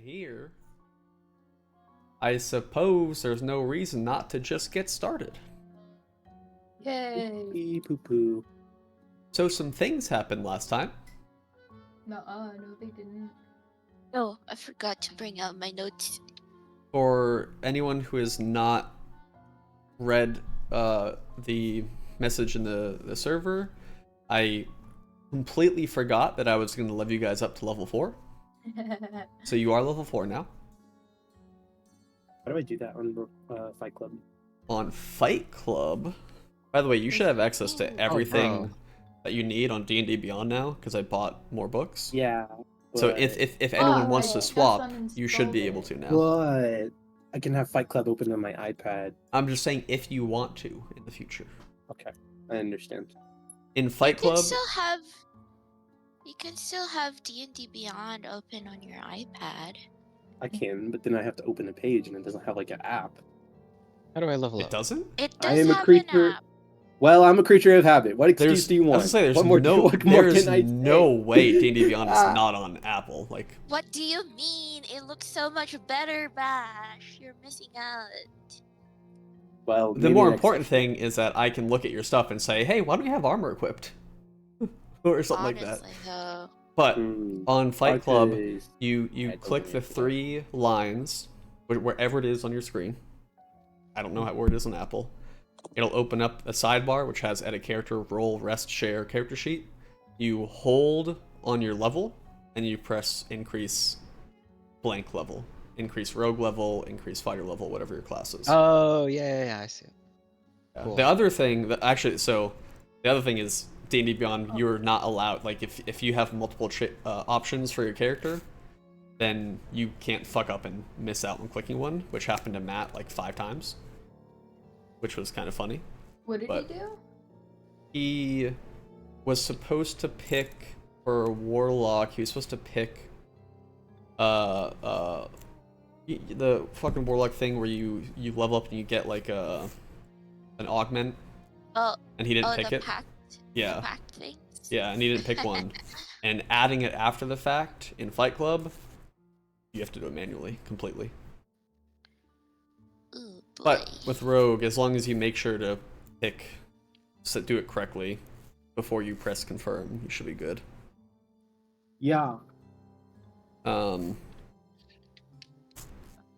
here, I suppose there's no reason not to just get started. Yay! Poo poo. So some things happened last time. No, they didn't. Oh, I forgot to bring out my notes. For anyone who has not read the message in the server, I completely forgot that I was going to level you guys up to level 4. So you are level 4 now. How do I do that on Fight Club? On Fight Club, by the way, you should have access to everything that you need on D&D Beyond now, because I bought more books. Yeah. So if anyone wants to right, swap, that's you should be able uninstalled to it. now. But I can have Fight Club open on my iPad. I'm just saying if you want to in the future. Okay, I understand. In Fight Club, You can still have D&D Beyond open on your iPad. I can, but then I have to open a page and it doesn't have like an app. How do I level it up? doesn't? It I does am a have creature. an app. Well, I'm a creature of habit. What excuse do you I want? was gonna say, what more there's can I no say? way D&D Beyond is not on Apple. Like, What do you mean? It looks so much better, Bash. You're missing out. Well, the maybe more next important session. thing is that I can look at your stuff and say, hey, why don't you have armor equipped? Or something like that. Honestly, though. But on Fight Club, Arches. you I click don't the know. 3 lines, wherever it is on your screen. I don't know where it is on Apple. It'll open up a sidebar which has edit character, roll, rest, share, character sheet. You hold on your level, and you press increase blank level. Increase rogue level, increase fighter level, whatever your class is. Oh, yeah, I see. Cool. The other thing, the other thing is D&D Beyond, you're not allowed, like, if you have multiple options for your character, then you can't fuck up and miss out on clicking one, which happened to Matt like 5 times, which was kind of funny. What did he do? He was supposed to pick, for Warlock, he was supposed to pick the fucking Warlock thing where you level up and you get like an augment. Oh, and he didn't pick the it. pact, Yeah. The pact things? Yeah, and he didn't pick one. And adding it after the fact in Fight Club, you have to do it manually, completely. Ooh, boy. But with Rogue, as long as you make sure to do it correctly before you press confirm, you should be good. Yeah.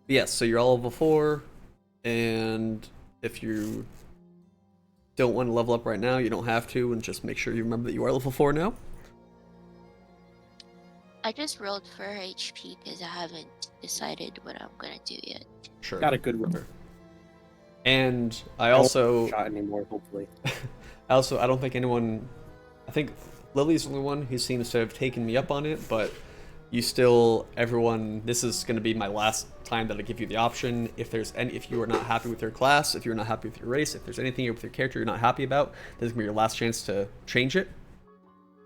Yes, so you're all level 4, and if you don't want to level up right now, you don't have to, and just make sure you remember that you are level 4 now. I just rolled for HP because I haven't decided what I'm gonna do yet. Sure. Got a good roll. And I won't also shot anymore, hopefully. I don't think anyone, I think Lily's the only one who seems to have taken me up on it, but everyone, this is going to be my last time that I give you the option. If you are not happy with your class, if you're not happy with your race, if there's anything with your character you're not happy about, this is going to be your last chance to change it.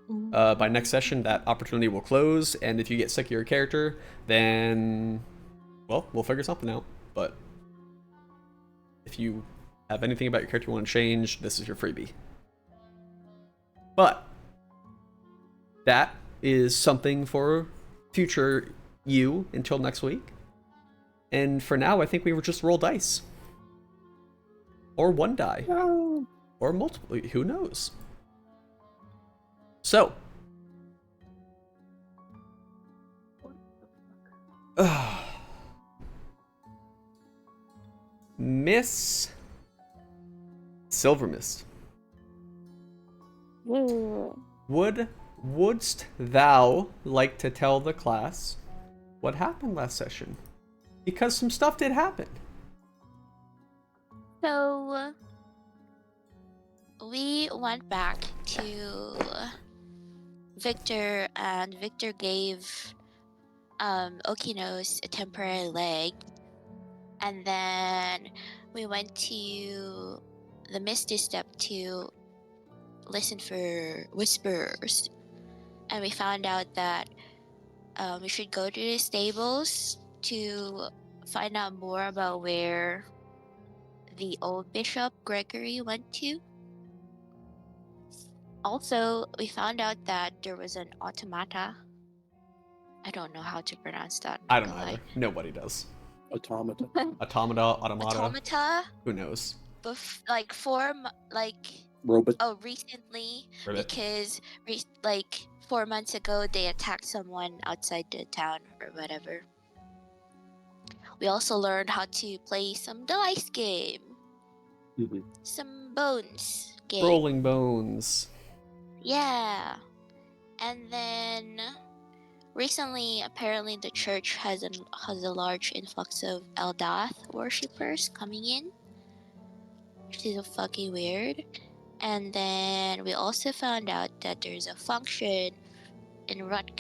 By next session, that opportunity will close, and if you get sick of your character, then, well, we'll figure something out. But if you have anything about your character you want to change, this is your freebie. But that is something for future you until next week. And for now, I think we would just roll dice. Or one die. No. Or multiple. Who knows? So. Miss Silvermist. Wouldst thou like to tell the class what happened last session? Because some stuff did happen. So, we went back to Victor, and Victor gave Okinos a temporary leg. And then we went to the Misty Step to listen for whispers. And we found out that we should go to the stables to find out more about where the old Bishop Gregory went to. Also, we found out that there was an automata I don't know how to pronounce that. I don't either. Nobody does. Automata. Automata, automata. Automata, Who knows? like form, like Robot. recently, Ribbit. because like 4 months ago they attacked someone outside the town or whatever. We also learned how to play some dice game, Mhm. some bones game. Rolling Bones. Yeah, and then recently, apparently, the church has a large influx of Eldath worshippers coming in, which is fucking weird. And then we also found out that there's a function in Rat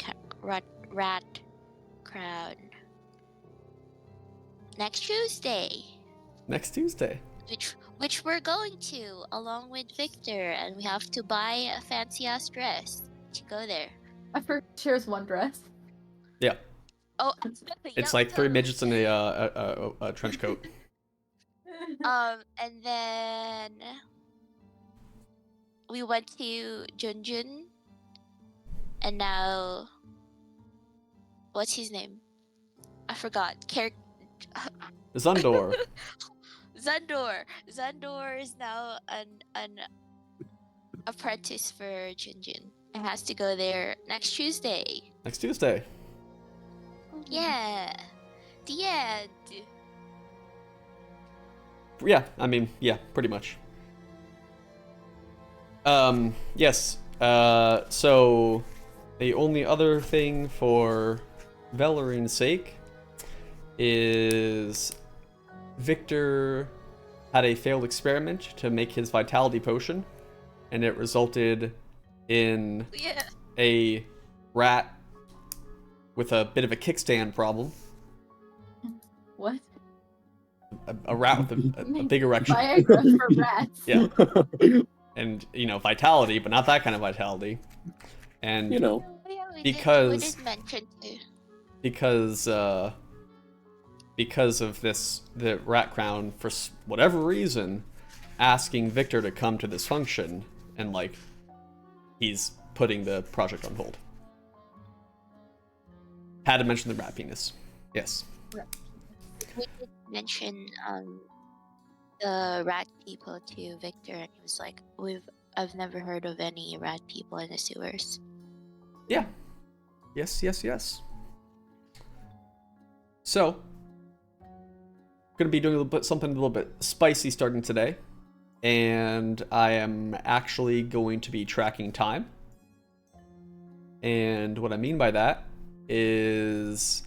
Crown next Tuesday, Next Tuesday. which we're going to along with Victor, and we have to buy a fancy ass dress to go there. I heard shares one dress. Yeah. Oh, It's yep, like three totally. midgets in a trench coat. And then we went to Junjun, and now what's his name? I forgot. Zundor. Zundor. Zundor is now an apprentice for Junjun and has to go there next Tuesday. Next Tuesday. Yeah. The end. Yeah, I mean, yeah, pretty much. Yes. So the only other thing for Valerine's sake is Victor had a failed experiment to make his vitality potion, and it resulted in Yeah. a rat with a bit of a kickstand problem. What? A rat with a big erection. Viagra for rats. Yeah. And, vitality, but not that kind of vitality. And You know. Yeah, we because did mention too. because of this, the rat crown, for whatever reason, asking Victor to come to this function, and he's putting the project on hold. Had to mention the rat penis. Yes. We did mention the rat people to Victor, and he was like, I've never heard of any rat people in the sewers. Yeah. Yes. So, gonna be doing something a little bit spicy starting today, and I am actually going to be tracking time. And what I mean by that is,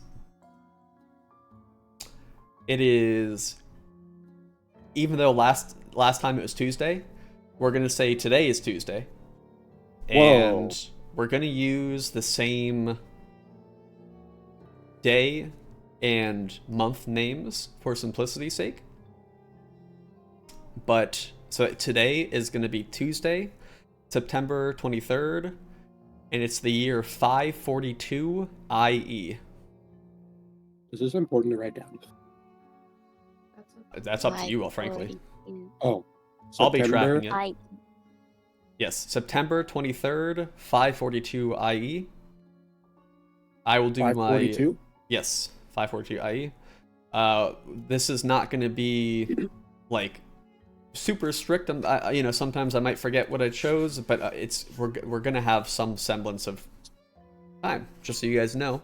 it is, even though last time it was Tuesday, we're gonna say today is Tuesday, and Whoa. we're gonna use the same day and month names for simplicity's sake. But so today is going to be Tuesday, September 23rd, and it's the year 542 IE. Is this important to write down? That's up to you, frankly. Oh. I'll be September? tracking it. Yes, September 23rd, 542 IE. I will do 542? Yes, 542 IE. This is not going to be super strict. Sometimes I might forget what I chose, but we're going to have some semblance of time, just so you guys know,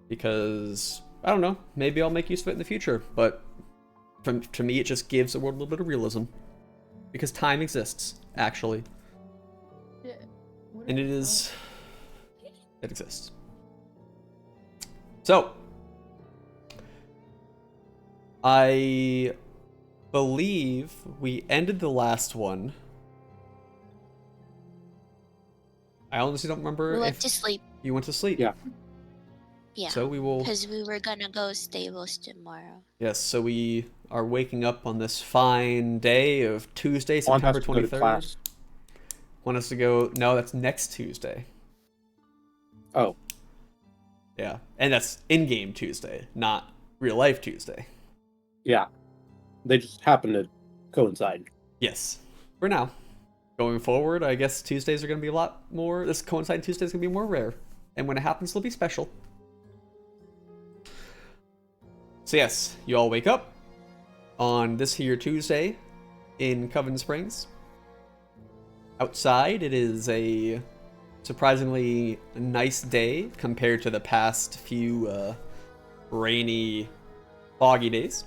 because I don't know, maybe I'll make use of it in the future, but to me it just gives the world a little bit of realism, because time exists actually, Yeah. and it exists. So, I believe we ended the last one. I honestly don't remember We went if to sleep. you went to sleep. Yeah. Yeah. So we will. Because we were gonna go stables tomorrow. Yes, so we are waking up on this fine day of Tuesday, Want us September to go to 23rd. class? Want us to go? No, that's next Tuesday. Oh. Yeah, and that's in-game Tuesday, not real-life Tuesday. Yeah. They just happen to coincide. Yes, for now. Going forward, I guess Tuesdays are going to be a lot more. This coinciding Tuesday is going to be more rare, and when it happens, it'll be special. So yes, you all wake up on this here Tuesday in Coven Springs. Outside, it is a surprisingly nice day compared to the past few rainy, foggy days.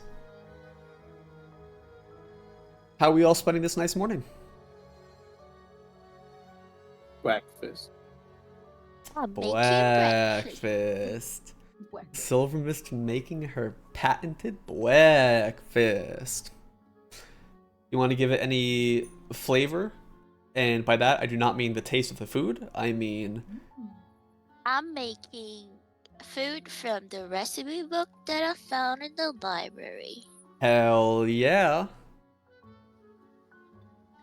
How are we all spending this nice morning? Breakfast. I'm making breakfast. Breakfast. What? Silver Mist making her patented breakfast. You want to give it any flavor? And by that, I do not mean the taste of the food. I mean... I'm making food from the recipe book that I found in the library. Hell yeah.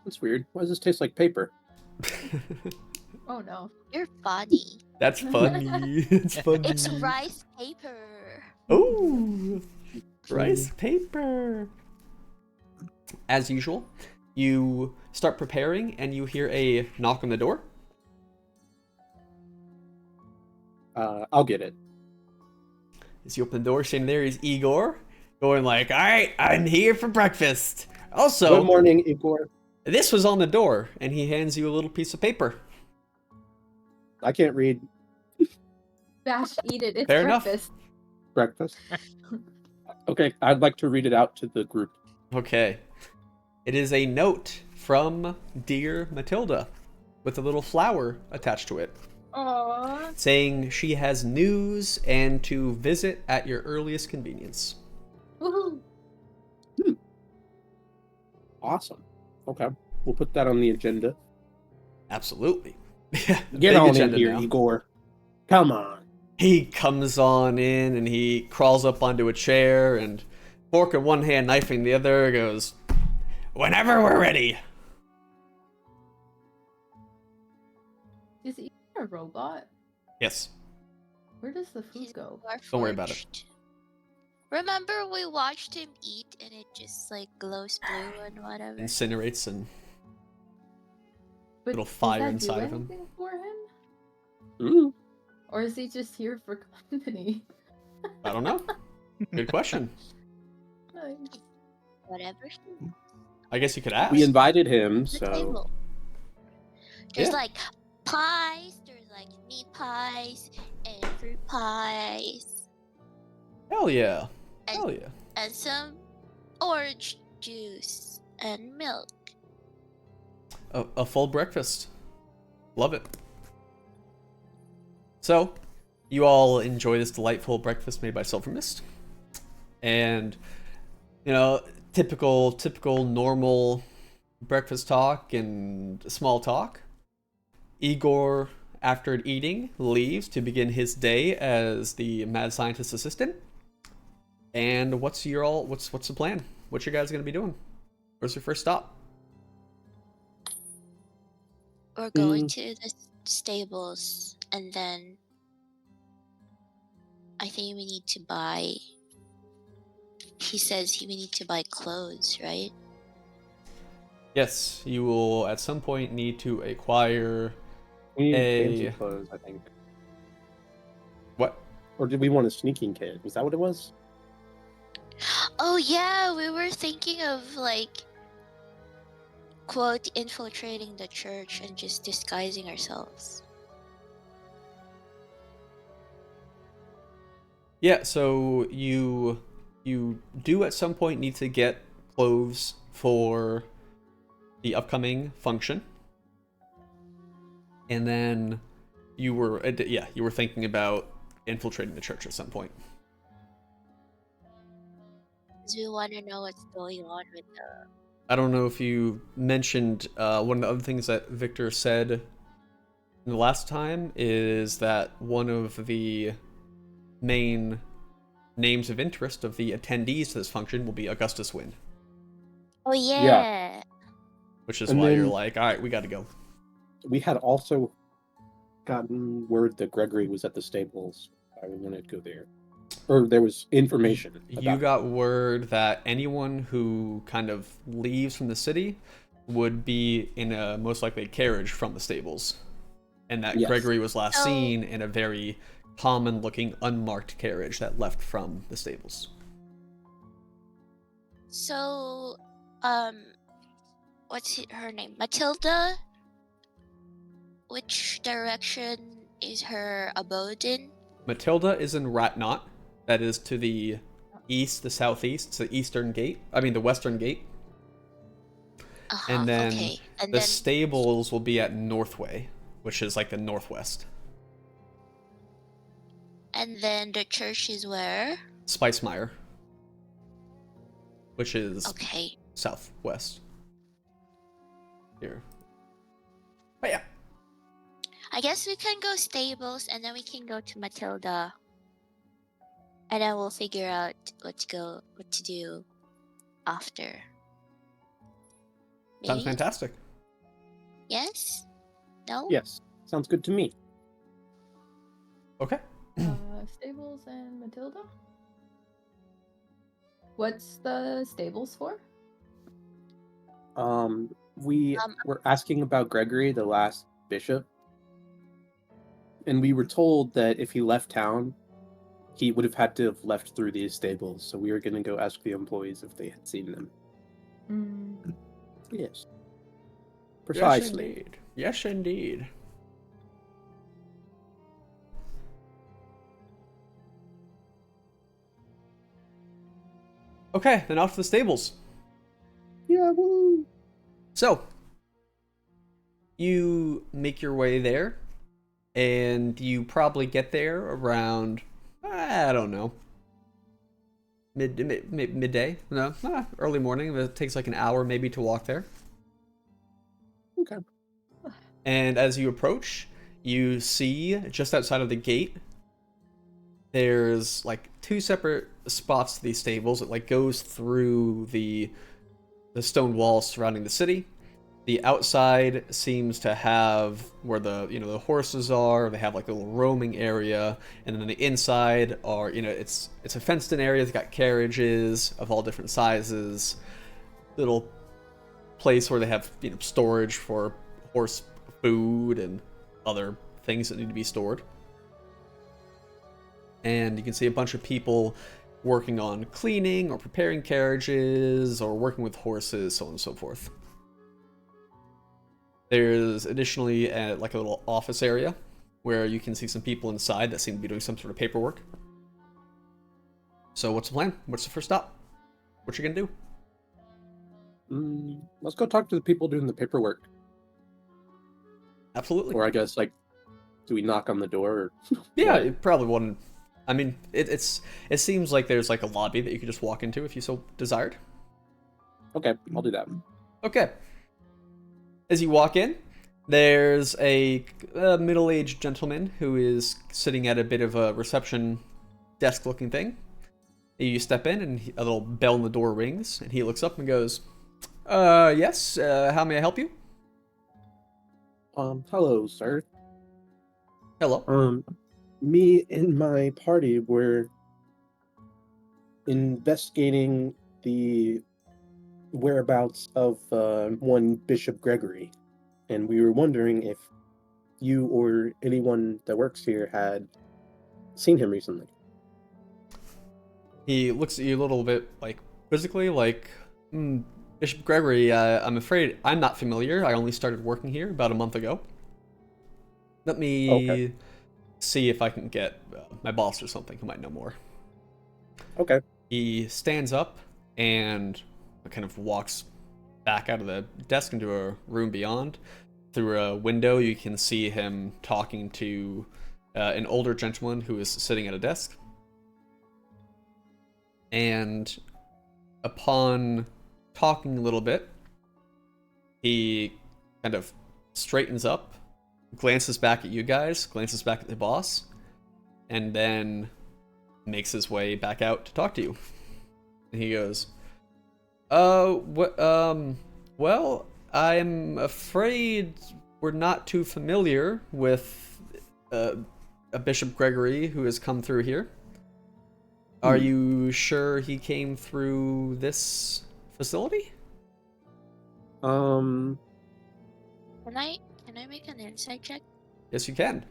That's weird. Why does this taste like paper? Oh no. You're funny. That's funny. It's funny. It's rice paper. Oh, rice paper. As usual, you start preparing and you hear a knock on the door. I'll get it. As you open the door, standing there is Igor, going like, "All right, I'm here for breakfast." Also, Good morning, Igor. this was on the door, and he hands you a little piece of paper. I can't read Bash, eat it. It's Fair enough. breakfast. breakfast. Okay, I'd like to read it out to the group. Okay. It is a note from dear Matilda with a little flower attached to it, Aww. saying she has news and to visit at your earliest convenience. Woohoo. Awesome. Okay, we'll put that on the agenda. Absolutely. Get Big on in agenda here, now. Igor. Come on. He comes on in and he crawls up onto a chair and fork in one hand, knife in the other, goes, "Whenever we're ready." Is he a robot? Yes. Where does the food go? Don't worry about it. Warforged. Remember we watched him eat and it just like glows blue and whatever? Incinerates and But Little does fire that inside do of him. anything for him? Mm. Or is he just here for company? I don't know. Good question. Whatever. I guess you could ask. We invited him, The so table. There's Yeah. like pies, there's like meat pies and fruit pies Hell yeah. And- Hell yeah. and some orange juice and milk. A full breakfast. Love it. So, you all enjoy this delightful breakfast made by Silver Mist. And, you know, typical normal breakfast talk and small talk. Igor, after eating, leaves to begin his day as the mad scientist assistant. And what's the plan? What you guys gonna be doing? Where's your first stop? We're going to the stables and then I think we need to buy. He says we need to buy clothes, right? Yes, you will at some point need to acquire we need Hey. fancy clothes, I think. what? Or did we want a sneaking kid? Was that what it was? Oh yeah, we were thinking of like quote infiltrating the church and just disguising ourselves. Yeah, so you do at some point need to get clothes for the upcoming function. And then you were thinking about infiltrating the church at some point. 'Cause we want to know what's going on with the. I don't know if you mentioned one of the other things that Victor said the last time is that one of the main names of interest of the attendees to this function will be Augustus Wind, Oh yeah. which is And why you're then- like, all right, we got to go. We had also gotten word that Gregory was at the stables. I wanted to go there. Or there was information. You about got word that anyone who kind of leaves from the city would be in a most likely carriage from the stables, and that Yes. Gregory was last Oh. seen in a very common looking unmarked carriage that left from the stables. So, what's her name? Matilda? Which direction is her abode in? Matilda is in Ratnot. That is to the east, the southeast. It's the eastern gate. I mean, the western gate. And then Okay. And the then stables will be at Northway, which is like the northwest. the church is where? Spicemire, which is Okay. southwest. Here. But yeah. I guess we can go stables and then we can go to Matilda. And then we'll figure out what to do after. Sounds Maybe? fantastic. Yes? No? Yes, sounds good to me. Okay. Stables and Matilda? What's the stables for? We Um, were asking about Gregory, the last bishop, and we were told that if he left town, he would have had to have left through these stables. So we were going to go ask the employees if they had seen them. Yes. Precisely. Yes, indeed. Okay, then off to the stables. Yeah, woo! So, you make your way there, and you probably get there around, I don't know, midday? No, early morning. It takes like an hour maybe to walk there. Okay. And as you approach, you see just outside of the gate, there's like two separate spots to these stables. It like goes through the stone walls surrounding the city. The outside seems to have where the horses are. They have like a little roaming area, and then the inside are it's a fenced in area. It's got carriages of all different sizes. Little place where they have storage for horse food and other things that need to be stored. And you can see a bunch of people working on cleaning or preparing carriages or working with horses, so on and so forth. There's additionally like a little office area where you can see some people inside that seem to be doing some sort of paperwork. So what's the plan? What's the first stop? What you gonna do? Let's go talk to the people doing the paperwork. Absolutely. Or I guess, like, do we knock on the door? Or yeah, it probably wouldn't. I mean, it seems like there's like a lobby that you could just walk into if you so desired. Okay, I'll do that. Okay. As you walk in, there's a middle-aged gentleman who is sitting at a bit of a reception desk-looking thing. You step in, and a little bell on the door rings, and he looks up and goes, yes, how may I help you? Hello, sir. Hello. Me and my party were investigating the whereabouts of one Bishop Gregory, and we were wondering if you or anyone that works here had seen him recently. He looks at you a little bit, like, quizzically, like, Bishop Gregory, I'm afraid I'm not familiar. I only started working here about a month ago. Let me see if I can get my boss or something who might know more. Okay. He stands up and kind of walks back out of the desk into a room beyond. Through a window, you can see him talking to an older gentleman who is sitting at a desk. And upon talking a little bit, he kind of straightens up, glances back at you guys, glances back at the boss, and then makes his way back out to talk to you. And he goes, well, I'm afraid we're not too familiar with a Bishop Gregory who has come through here. Are you sure he came through this facility? Can I make an insight check? Yes, you can.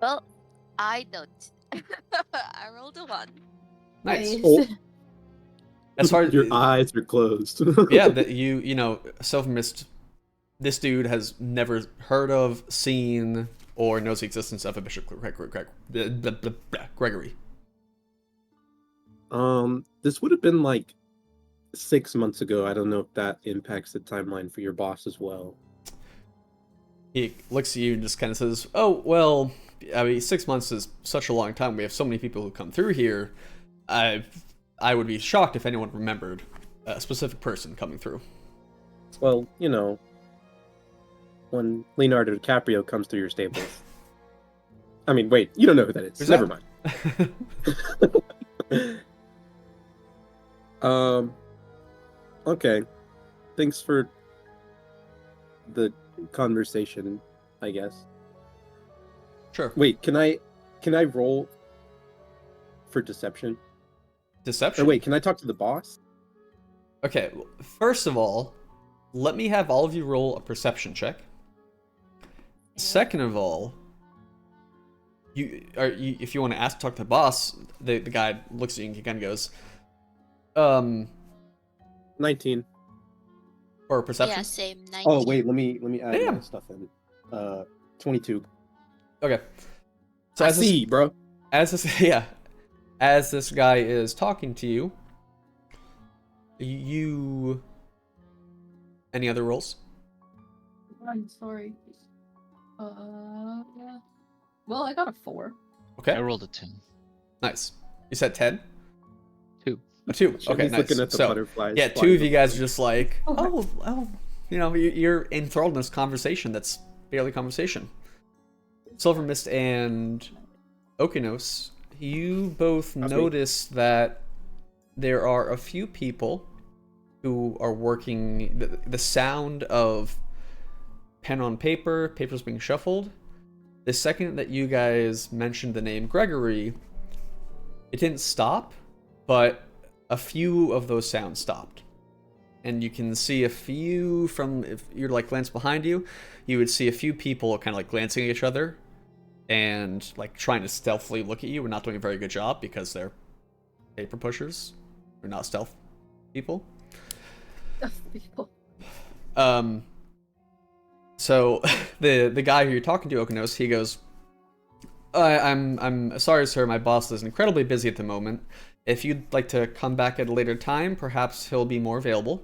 Well, I don't. I rolled a 1. Nice. Oh. As far as Your eyes are closed. yeah, that you know, Self-Mist, this dude has never heard of, seen, or knows the existence of a Bishop Gregory. This would have been like 6 months ago. I don't know if that impacts the timeline for your boss as well. He looks at you and just kind of says, "Oh, well, I mean, 6 months is such a long time. We have so many people who come through here. I would be shocked if anyone remembered a specific person coming through." Well, you know, when Leonardo DiCaprio comes through your stables. I mean, wait, you don't know who that is. Who's Never that? mind. Okay. Thanks for the conversation, I guess. Sure. Wait, can I roll for deception? Deception? Or wait, can I talk to the boss? Okay, first of all, let me have all of you roll a perception check. Second of all, if you want to talk to the boss, the guy looks at you and he kind of goes, 19. or perception? Yeah, same. 19. Oh wait, let me add my Damn. stuff in. 22. Okay. So I see, bro. As this guy is talking to you, any other rolls? I'm sorry. Well, I got a 4. Okay. I rolled a 10. Nice. You said 10? 2. A 2. Okay, He's nice. looking at the So, butterflies. yeah, flying 2 of you over. guys are just like, Okay. oh, you know, you're enthralled in this conversation that's barely conversation. Silver Mist and Okinos, you both notice that there are a few people who are working the sound of pen on paper, papers being shuffled. The second that you guys mentioned the name Gregory, it didn't stop, but a few of those sounds stopped. And you can see a few from, if you're like glance behind you, you would see a few people kind of like glancing at each other and like trying to stealthily look at you and not doing a very good job because they're paper pushers. They're not stealth people. People. So the guy who you're talking to, Okinos, he goes, I'm sorry, sir, my boss is incredibly busy at the moment. If you'd like to come back at a later time, perhaps he'll be more available.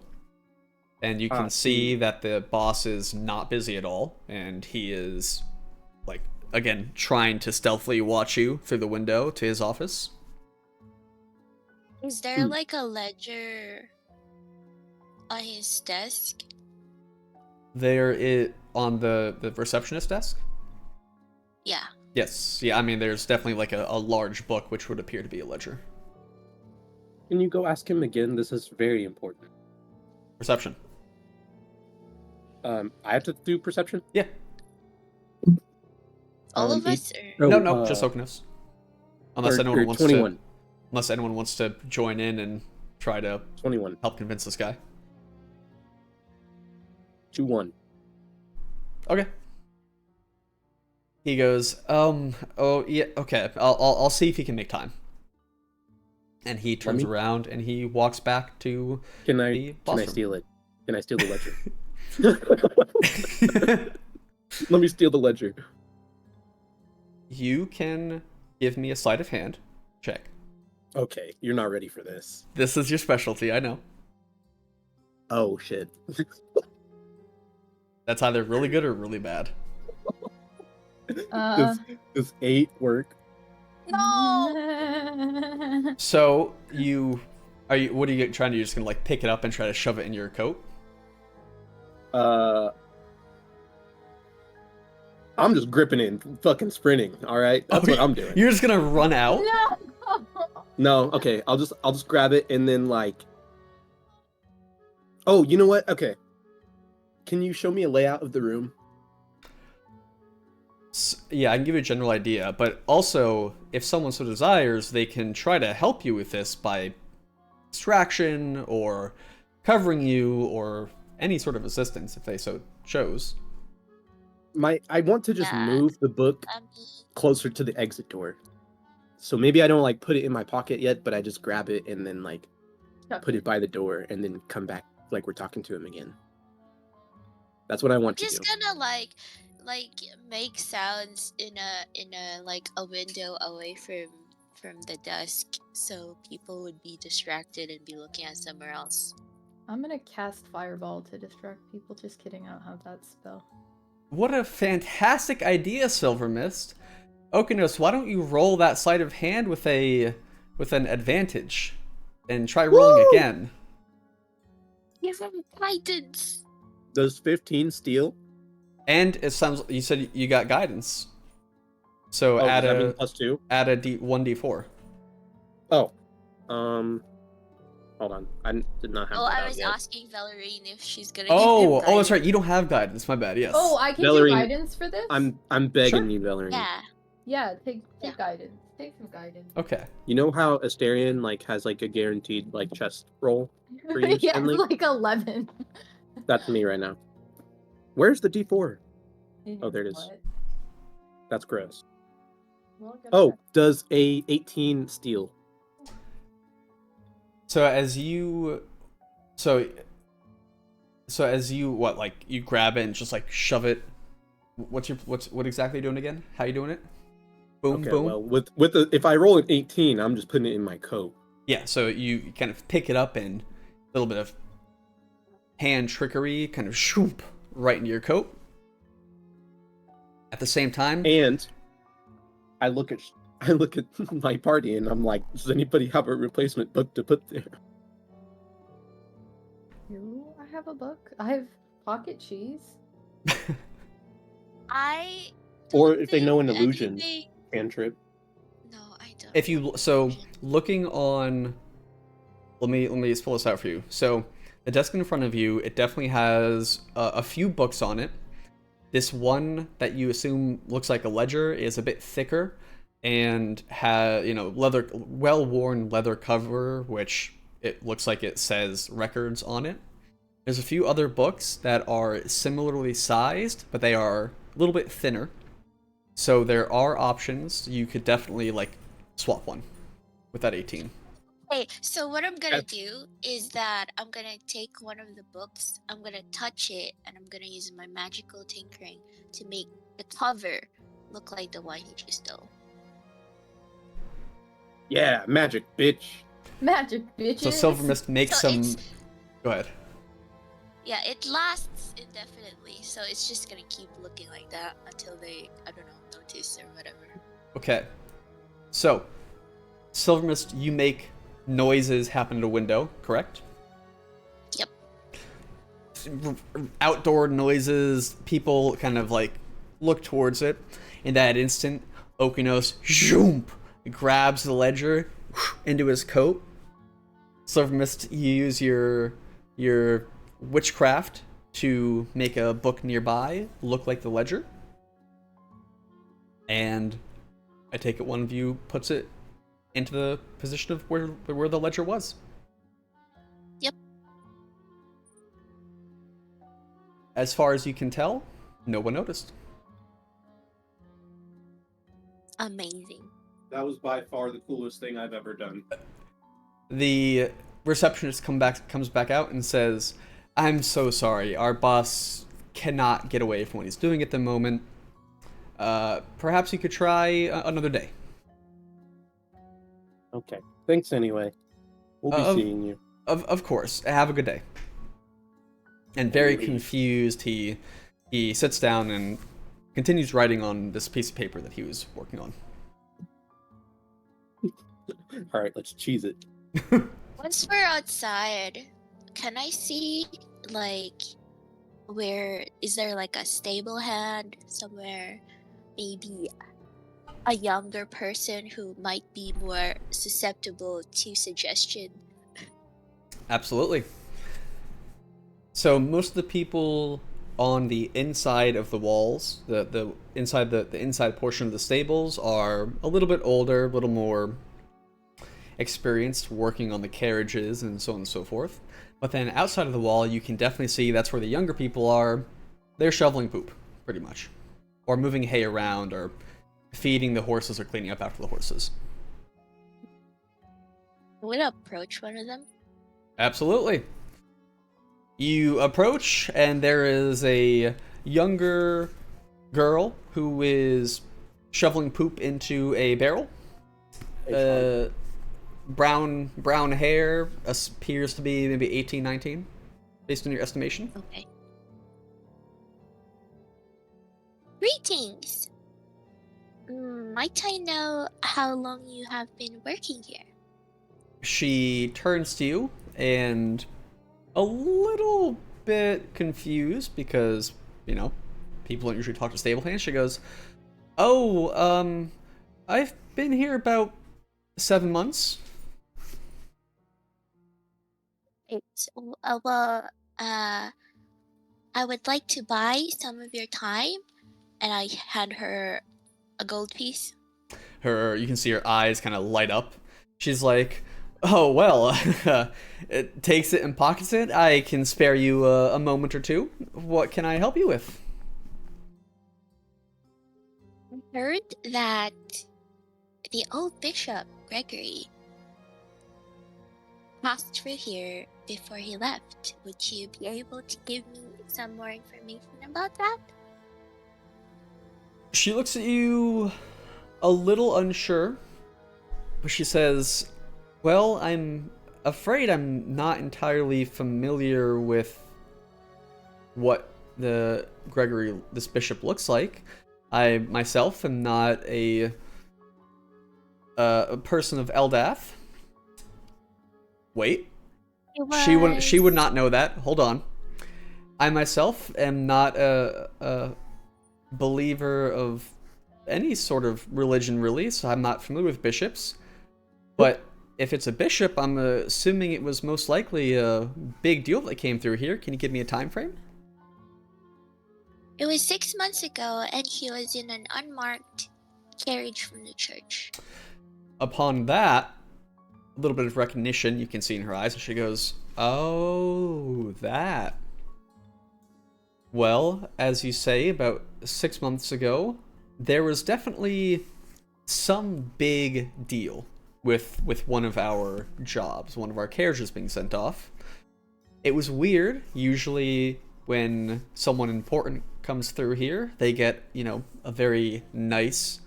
And you can see that the boss is not busy at all, and he is, like, again, trying to stealthily watch you through the window to his office. Is there like a ledger on his desk? There is on the receptionist desk? Yeah. Yes. Yeah, I mean, there's definitely like a large book, which would appear to be a ledger. Can you go ask him again? This is very important. Perception. I have to do perception? Yeah. All of us? Or... No, just Okinos. Unless anyone wants 21. to. Unless anyone wants to join in and try to 21. help convince this guy. 2-1. Okay. He goes, oh yeah, okay. I'll see if he can make time. And he turns around and he walks back to Can I room. steal it? Can I steal the ledger? Let me steal the ledger. You can give me a sleight of hand check. Okay, you're not ready for this. This is your specialty, I know. Oh shit. That's either really good or really bad. Does 8 work? No! So what are you trying to do? You're just gonna like pick it up and try to shove it in your coat? I'm just gripping it and fucking sprinting, alright? That's what I'm doing. You're just gonna run out? No, okay, I'll just grab it and then like... Oh, you know what? Okay. Can you show me a layout of the room? Yeah, I can give you a general idea, but also, if someone so desires, they can try to help you with this by distraction or covering you or any sort of assistance if they so chose. I want to just move the book closer to the exit door. So maybe I don't like put it in my pocket yet, but I just grab it and then like Chuck put it by the door and then come back like we're talking to him again. That's what I want to do. Just gonna like make sounds in a like a window away from the desk, so people would be distracted and be looking at somewhere else. I'm gonna cast Fireball to distract people. Just kidding, I don't have that spell. What a fantastic idea, Silver Mist. Okinos, why don't you roll that sleight of hand with an advantage, and try rolling again. Give him guidance. Does 15 steal? And it sounds you said you got guidance, so Oh, add does that mean a +2? add a 1d4. Oh, hold on. I did not have Oh, that I out was yet. asking Valerine if she's gonna give him Oh, that's guidance. right. You don't have guidance. My bad. Yes. Oh, I can Valerine, do guidance for this? I'm begging Sure. you, Valerine. Yeah. Yeah, take Yeah. guidance. Take some guidance. Okay. You know how Asterion like has like a guaranteed like chest roll for you, Yeah, it's Stanley? like 11. That's me right now. Where's the D4? In Oh, your there it is. butt. That's gross. Well, good Oh, luck. does a 18 steal? So as you what, like you grab it and just like shove it. What exactly are you doing again? How you doing it? Boom, Okay, boom. well, with the if I roll an 18, I'm just putting it in my coat. Yeah, so you kind of pick it up and a little bit of hand trickery kind of shoop right into your coat. At the same time, And I look at my party and I'm like, does anybody have a replacement book to put there? Ooh, I have a book. I have pocket cheese. I Or don't if they know an think illusion anything- cantrip. No, I don't. if you looking on, let me just pull this out for you. So the desk in front of you, it definitely has a few books on it. This one that you assume looks like a ledger is a bit thicker and has, well-worn leather cover, which it looks like it says records on it. There's a few other books that are similarly sized, but they are a little bit thinner. So there are options. You could definitely like swap one with that 18. Okay, so what I'm gonna do is that I'm gonna take one of the books, I'm gonna touch it, and I'm gonna use my magical tinkering to make the cover look like the one he just stole. Yeah, magic, bitch. Magic bitches. So Silver Mist makes So some. it's- Go ahead. Yeah, it lasts indefinitely, so it's just gonna keep looking like that until they, I don't know, notice or whatever. Okay. So, Silver Mist, you make noises happen at a window, correct? Yep. Outdoor noises, people kind of like look towards it. In that instant, Okinos zoom, grabs the ledger into his coat. Silver Mist, you use your witchcraft to make a book nearby look like the ledger. And I take it one of you puts it into the position of where the ledger was. Yep. As far as you can tell, no one noticed. Amazing. That was by far the coolest thing I've ever done. The receptionist comes back out and says, "I'm so sorry. Our boss cannot get away from what he's doing at the moment. Perhaps you could try another day." Okay. Thanks anyway. We'll be seeing you. Of course. Have a good day. And very confused, he sits down and continues writing on this piece of paper that he was working on. All right, let's cheese it. Once we're outside, can I see, like, where is there like a stable hand somewhere? Maybe a younger person who might be more susceptible to suggestion. Absolutely. So most of the people on the inside of the walls, the inside portion of the stables, are a little bit older, a little more experienced working on the carriages and so on and so forth. But then outside of the wall, you can definitely see that's where the younger people are. They're shoveling poop, pretty much. Or moving hay around, or feeding the horses, or cleaning up after the horses. Would approach one of them. Absolutely. You approach, and there is a younger girl who is shoveling poop into a barrel. Brown hair, appears to be maybe 18, 19, based on your estimation. Okay. Greetings. Might I know how long you have been working here? She turns to you and a little bit confused because, you know, people don't usually talk to stable hands. She goes, "Oh, I've been here about 7 months." It's I would like to buy some of your time, and I hand her a gold piece. You can see her eyes kind of light up. She's like, "Oh well," it takes it and pockets it. "I can spare you a moment or two. What can I help you with?" I heard that the old bishop Gregory passed through here before he left. Would you be able to give me some more information about that? She looks at you a little unsure, but she says, "Well, I'm afraid I'm not entirely familiar with what this bishop looks like. I myself am not a person of Eldath." Wait, she would not know that. Hold on. "I myself am not a believer of any sort of religion, really, so I'm not familiar with bishops. But if it's a bishop, I'm assuming it was most likely a big deal that came through here. Can you give me a time frame?" It was 6 months ago, and he was in an unmarked carriage from the church. Upon that, a little bit of recognition you can see in her eyes, and she goes, "Oh, that. Well, as you say, about 6 months ago, there was definitely some big deal with one of our jobs, one of our carriages being sent off. It was weird. Usually when someone important comes through here, they get, you know, a very nice,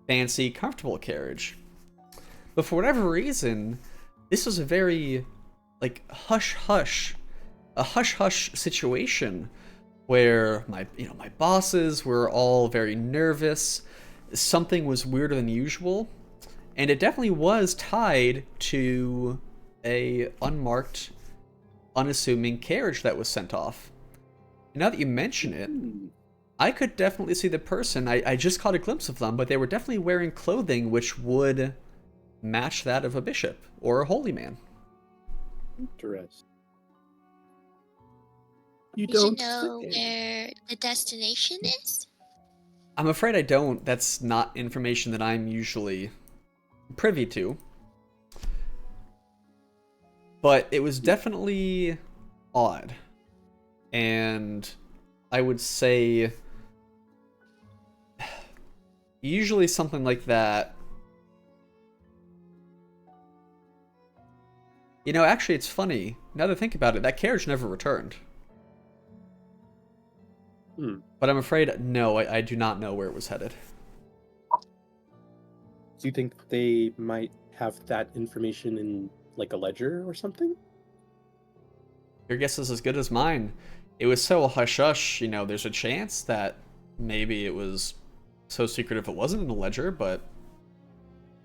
fancy, comfortable carriage. But for whatever reason, this was a very, like, hush-hush situation where my bosses were all very nervous. Something was weirder than usual, and it definitely was tied to a unmarked, unassuming carriage that was sent off. And now that you mention it, I could definitely see the person. I just caught a glimpse of them, but they were definitely wearing clothing which would match that of a bishop or a holy man." Interesting. Did you know where the destination is? I'm afraid I don't. That's not information that I'm usually privy to. But it was definitely odd. And I would say usually something like that. You know, actually, it's funny. Now that I think about it, that carriage never returned. But I'm afraid, no, I do not know where it was headed. Do you think they might have that information in, like, a ledger or something? Your guess is as good as mine. It was so hush-hush, you know, there's a chance that maybe it was so secretive it wasn't in a ledger, but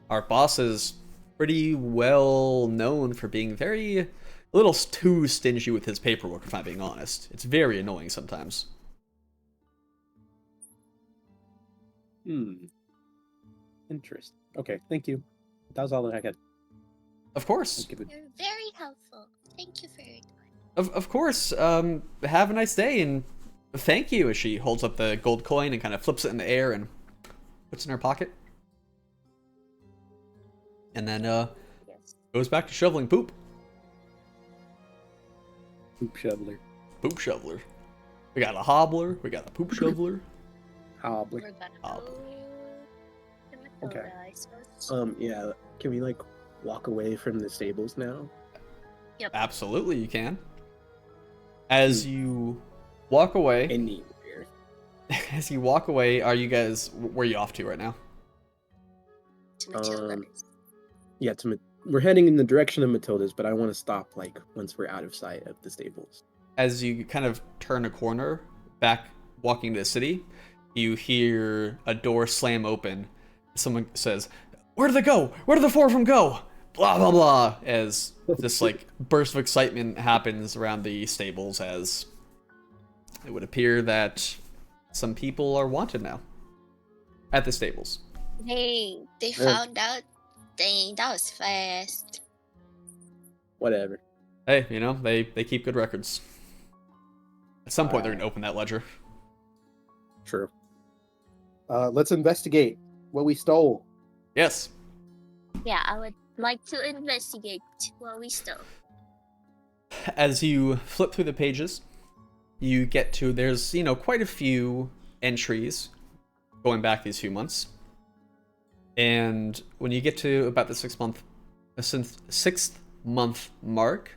our boss is pretty well known for being a little too stingy with his paperwork, if I'm being honest. It's very annoying sometimes. Interesting. Okay, thank you. That was all that I had. Of course. You're very helpful. Thank you for your time. Of course. Have a nice day, and thank you, as she holds up the gold coin and kind of flips it in the air and puts it in her pocket. And then goes back to shoveling poop. Poop shoveler. Poop shoveler. We got a hobbler. We got a poop shoveler. Hobbler. We're gonna Hobbler. go to Matilda, Okay. I suppose. Yeah. Can we, like, walk away from the stables now? Absolutely, you can. As you walk away, Anywhere. as you walk away, are you guys? Where are you off to right now? To Matilda. Yeah, we're heading in the direction of Matilda's, but I want to stop like once we're out of sight of the stables. As you kind of turn a corner, back walking to the city, you hear a door slam open. Someone says, "Where do they go? Where do the four of them go?" Blah blah blah. As this like burst of excitement happens around the stables, as it would appear that some people are wanted now at the stables. Hey, they found out. Dang, that was fast. Whatever. Hey, you know, they keep good records. At some point, they're gonna open that ledger. True. Let's investigate what we stole. Yes. Yeah, I would like to investigate what we stole. As you flip through the pages, you get to, there's, you know, quite a few entries going back these few months. And when you get to about the sixth month mark,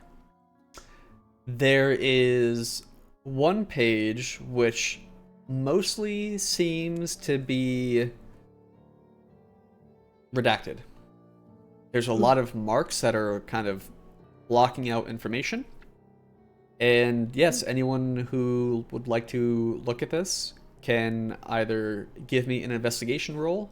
there is one page which mostly seems to be redacted. There's a lot of marks that are kind of blocking out information. And yes, anyone who would like to look at this can either give me an investigation roll,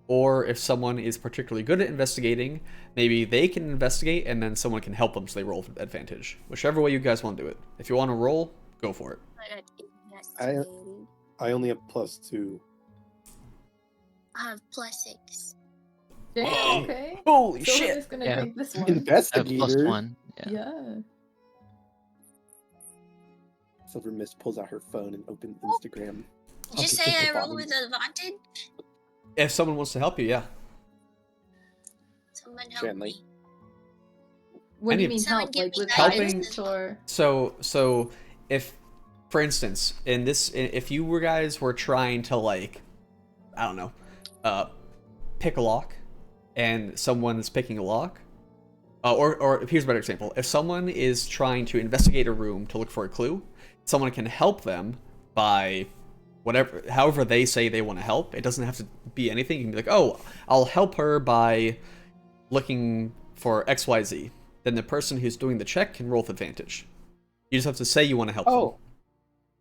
or if someone is particularly good at investigating, maybe they can investigate and then someone can help them so they roll advantage. Whichever way you guys want to do it. If you want to roll, go for it. I only have +2. I have +6. Damn, Whoa. okay. Holy Someone shit! is gonna Yeah. take this one. I have Investigator. +1. Yeah. Yeah. Silver Mist pulls out her phone and opens Instagram. Did you say I roll with advantage? If someone wants to help you, yeah. Someone help Shanley. me. What do you Any- mean Someone help? give Like me with Helping- guidance or? So if, for instance, if you were guys were trying to like, I don't know, pick a lock, and someone is picking a lock, or here's a better example: if someone is trying to investigate a room to look for a clue, someone can help them by however they say they want to help. It doesn't have to be anything. You can be like, oh, I'll help her by looking for XYZ. Then the person who's doing the check can roll with advantage. You just have to say you want to help them.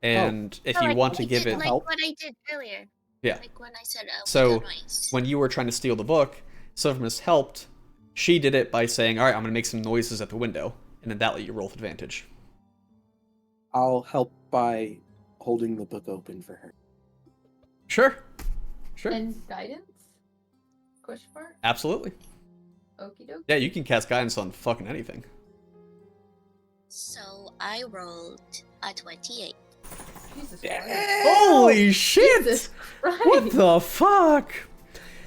And if you like want to we give did, it... like help. what I did earlier. Yeah. Like when I said So, noise. when you were trying to steal the book, Silvermist helped. She did it by saying, all right, I'm going to make some noises at the window. And then that let you roll with advantage. I'll help by holding the book open for her. Sure. Sure. And guidance? Question mark? Absolutely. Okie dokie. Yeah, you can cast guidance on fucking anything. So I rolled a 28. Jesus Yeah. Christ. Holy shit! Jesus Christ. What the fuck?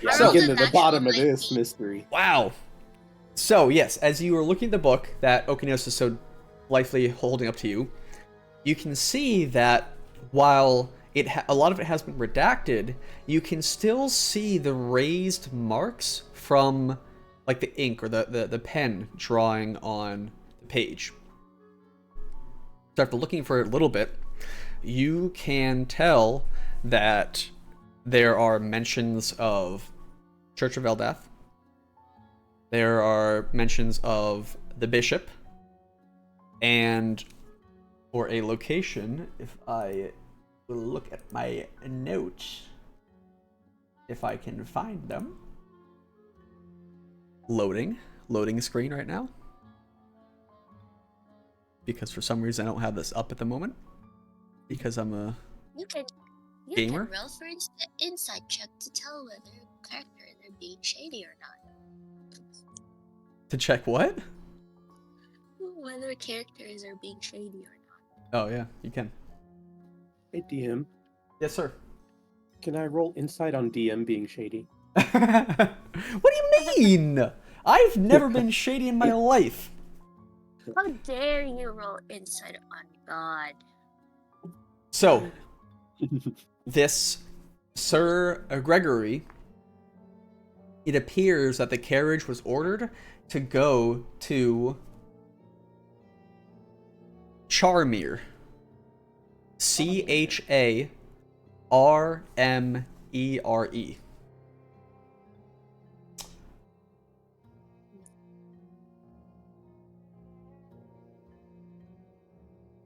Yeah, So- I'm getting to the Natural bottom of 19. this mystery. Wow. So, yes, as you are looking at the book that Okinos is so blithely holding up to you, you can see that while a lot of it has been redacted, you can still see the raised marks from like the ink or the pen drawing on the page. So after looking for a little bit, you can tell that there are mentions of Church of Eldath. There are mentions of the bishop, and for a location, if I will look at my notes, if I can find them. Loading screen right now. Because for some reason I don't have this up at the moment. Because I'm a You can gamer. roll for insight check to tell whether characters are being shady or not. To check what? Whether characters are being shady or not. Oh yeah, you can. Hey, DM. Yes, sir. Can I roll insight on DM being shady? What do you mean? I've never been shady in my life. How dare you roll insight on God? So, this Sir Gregory it appears that the carriage was ordered to go to Charmere. Charmere.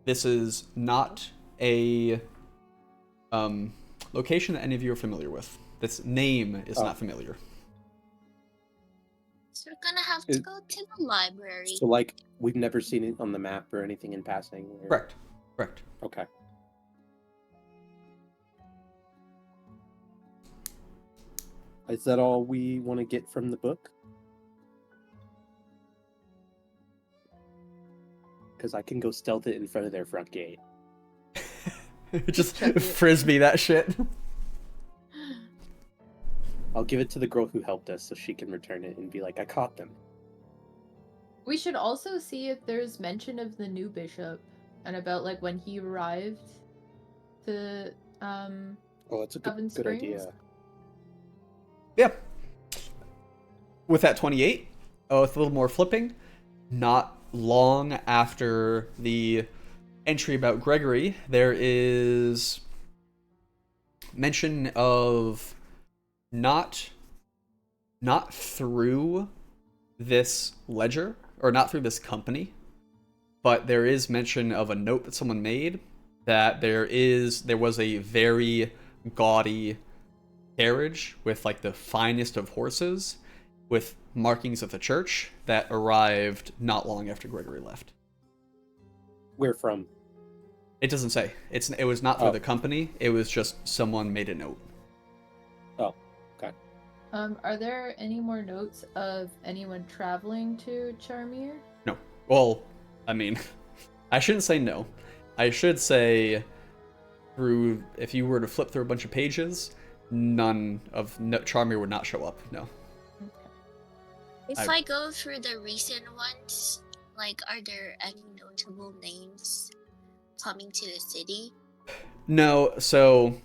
This is not a location that any of you are familiar with. This name is not familiar. So we're gonna have to go to the library. So, like, we've never seen it on the map or anything in passing? Or... Correct. Okay. Is that all we want to get from the book? Because I can go stealth it in front of their front gate. Just frisbee that shit. I'll give it to the girl who helped us so she can return it and be like, I caught them. We should also see if there's mention of the new bishop and about like when he arrived to Oh, that's a Coven good Springs. idea. Yeah. With that 28, with a little more flipping, not long after the entry about Gregory, there is mention of not through this ledger, or not through this company, but there is mention of a note that someone made that there was a very gaudy carriage with like the finest of horses with markings of the church that arrived not long after Gregory left. Where from? It doesn't say. It was not through the company. It was just someone made a note. Oh, okay. Are there any more notes of anyone traveling to Charmere? No. Well, I mean, I shouldn't say no. I should say if you were to flip through a bunch of pages, none of Charmere would not show up. No. If I go through the recent ones, like, are there any notable names coming to the city? No, so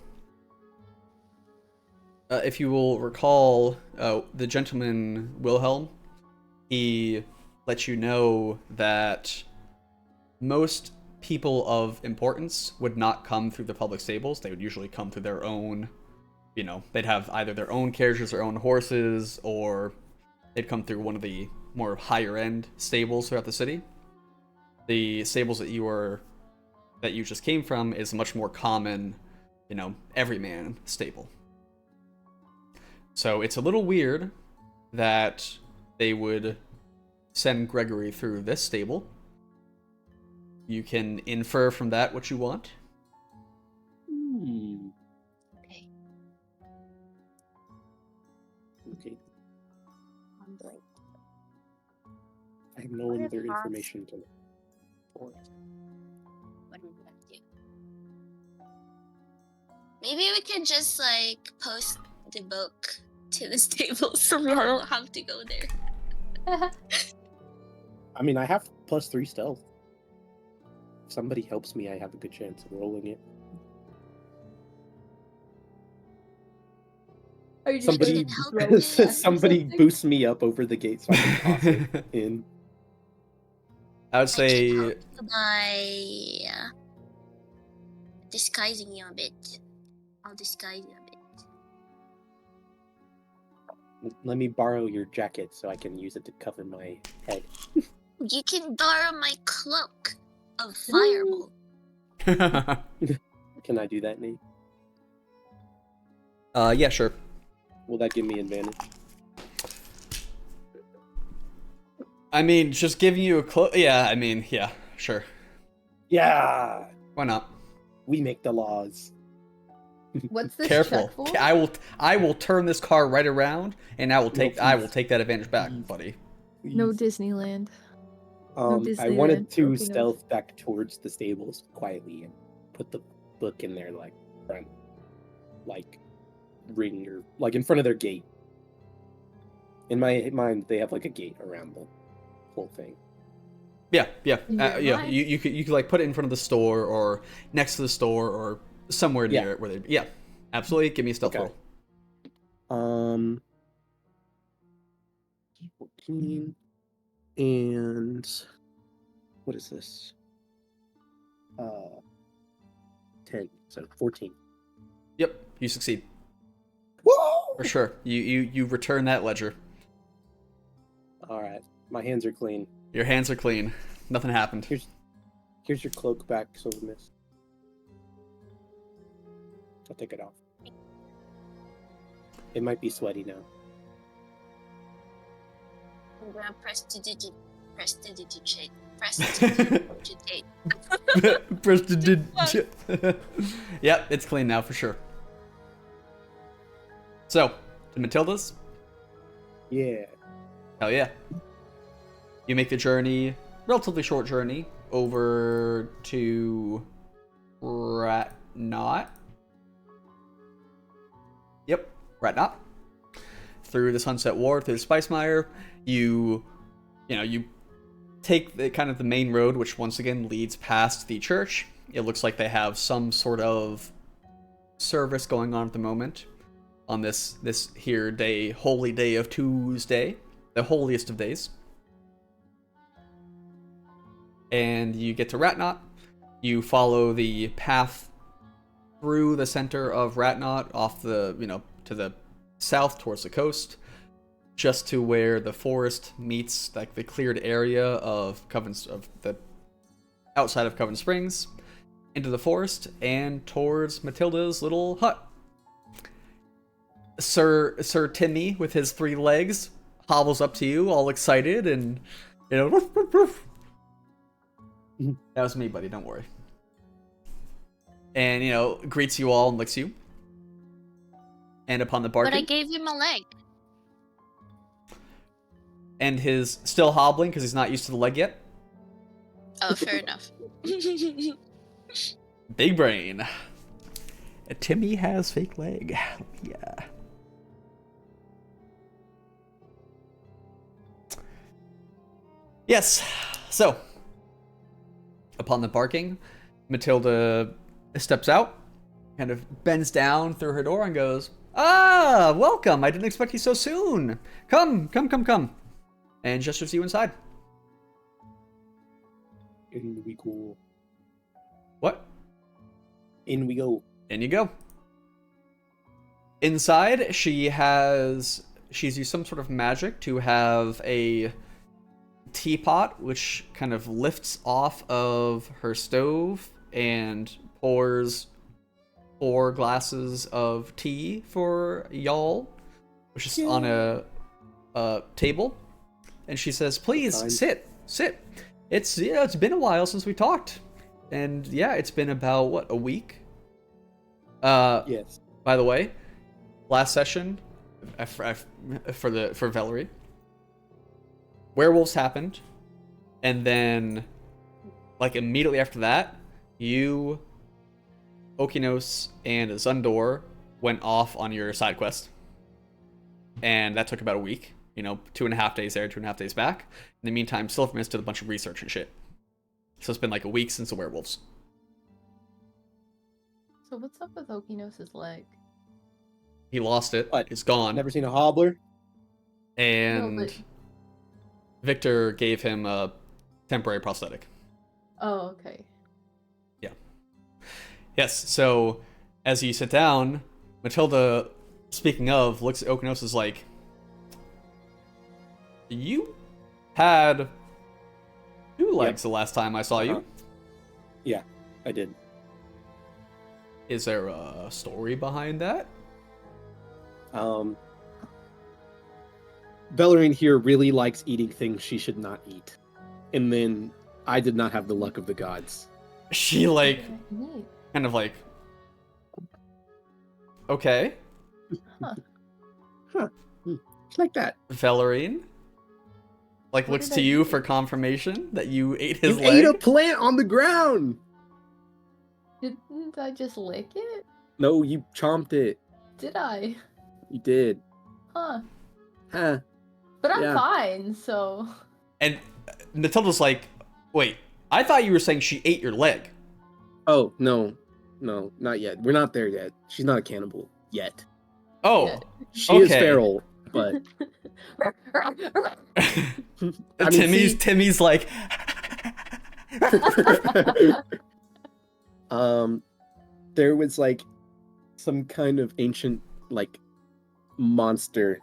if you will recall, the gentleman Wilhelm, he let you know that most people of importance would not come through the public stables. They would usually come through their own, they'd have either their own carriages, their own horses, or they'd come through one of the more higher end stables throughout the city. The stables that you just came from is a much more common, everyman stable. So it's a little weird that they would send Gregory through this stable. You can infer from that what you want. Okay. Okay. I'm blank. I have no other information to report. What do we want to do? Maybe we can just like post the book to the stable so we don't have to go there. I mean, I have +3 stealth. If somebody helps me, I have a good chance of rolling it. Are you just Somebody, gonna throw it back or somebody something? boosts me up over the gate so I can toss it in. I would say, I can help you by disguising you a bit. I'll disguise you a bit. Let me borrow your jacket so I can use it to cover my head. You can borrow my cloak of fireball. Can I do that, Nate? yeah, sure. Will that give me advantage? I mean, just giving you a yeah, I mean, yeah, sure. Yeah! Why not? We make the laws. What's this Careful. check for? I will turn this car right around, and I will take that advantage back, buddy. No Disneyland. I Disneyland. wanted to Okay, no. stealth back towards the stables quietly and put the book in their front ring, or in front of their gate. In my mind, they have a gate around the whole thing. Yeah. In your Yeah. mind? You could put it in front of the store or next to the store or somewhere near it where they. Yeah, absolutely. Give me a stealth Okay. roll. 14. And what is this? 10. So 14. Yep, you succeed. Whoa! For sure. You return that ledger. Alright. My hands are clean. Your hands are clean. Nothing happened. Here's your cloak back, Silver Mist. I'll take it off. It might be sweaty now. I'm gonna prestidigitate. Prestidigitate. Yep, it's clean now for sure. So, to Matilda's? Yeah. Hell yeah. You make the journey, relatively short journey, over to Ratnot. Yep, Ratnot. Through the Sunset Ward, through the Spice Mire, you take the kind of the main road, which once again leads past the church. It looks like they have some sort of service going on at the moment on this here day, holy day of Tuesday, the holiest of days. And you get to Ratnot. You follow the path through the center of Ratnot, off the to the south towards the coast, just to where the forest meets like the cleared area of the outside of Coven Springs, into the forest and towards Matilda's little hut. Sir Timmy with his 3 legs hobbles up to you, all excited, and woof, woof, woof. That was me, buddy. Don't worry. And greets you all and licks you. And upon the barking. But I gave him a leg. And his still hobbling because he's not used to the leg yet. Oh, fair enough. Big brain. Timmy has fake leg. Yeah. Yes. So, upon the barking, Matilda steps out, kind of bends down through her door and goes, "Ah, welcome. I didn't expect you so soon. Come. And gestures you inside. In we go. What? In we go. In you go. Inside, she's used some sort of magic to have a teapot which kind of lifts off of her stove and pours 4 glasses of tea for y'all, which is on a table. And she says, "Please sit. It's been a while since we talked, and it's been about a week." Yes. By the way, last session for Valerie, werewolves happened, and then like immediately after that, you, Okinos, and Zundor went off on your side quest, and that took about a week. 2.5 days there, 2.5 days back. In the meantime, Silvermist did a bunch of research and shit. So it's been like a week since the werewolves. So what's up with Okinos' leg? He lost it. What? It's gone. Never seen a hobbler? And No, but- Victor gave him a temporary prosthetic. Oh, okay. Yeah. Yes, so as you sit down, Matilda, speaking of, looks at Okinos as like, "You had 2 legs the last time I saw you." Yeah, I did. Is there a story behind that? Bellarine here really likes eating things she should not eat. And then I did not have the luck of the gods. She like Neat. kind of like, okay, Like that. Valerine like What looks did to I you do? for confirmation that you ate his You leg. ate a plant on the ground! Didn't I just lick it? No, you chomped it. Did I? You did. Huh. Huh. But I'm Yeah. fine, so. And Matilda's like, "Wait, I thought you were saying she ate your leg." Oh, no. No, not yet. We're not there yet. She's not a cannibal. Yet. Oh, Yeah. She is Okay. feral. But I mean, Timmy's like, there was like some kind of ancient like monster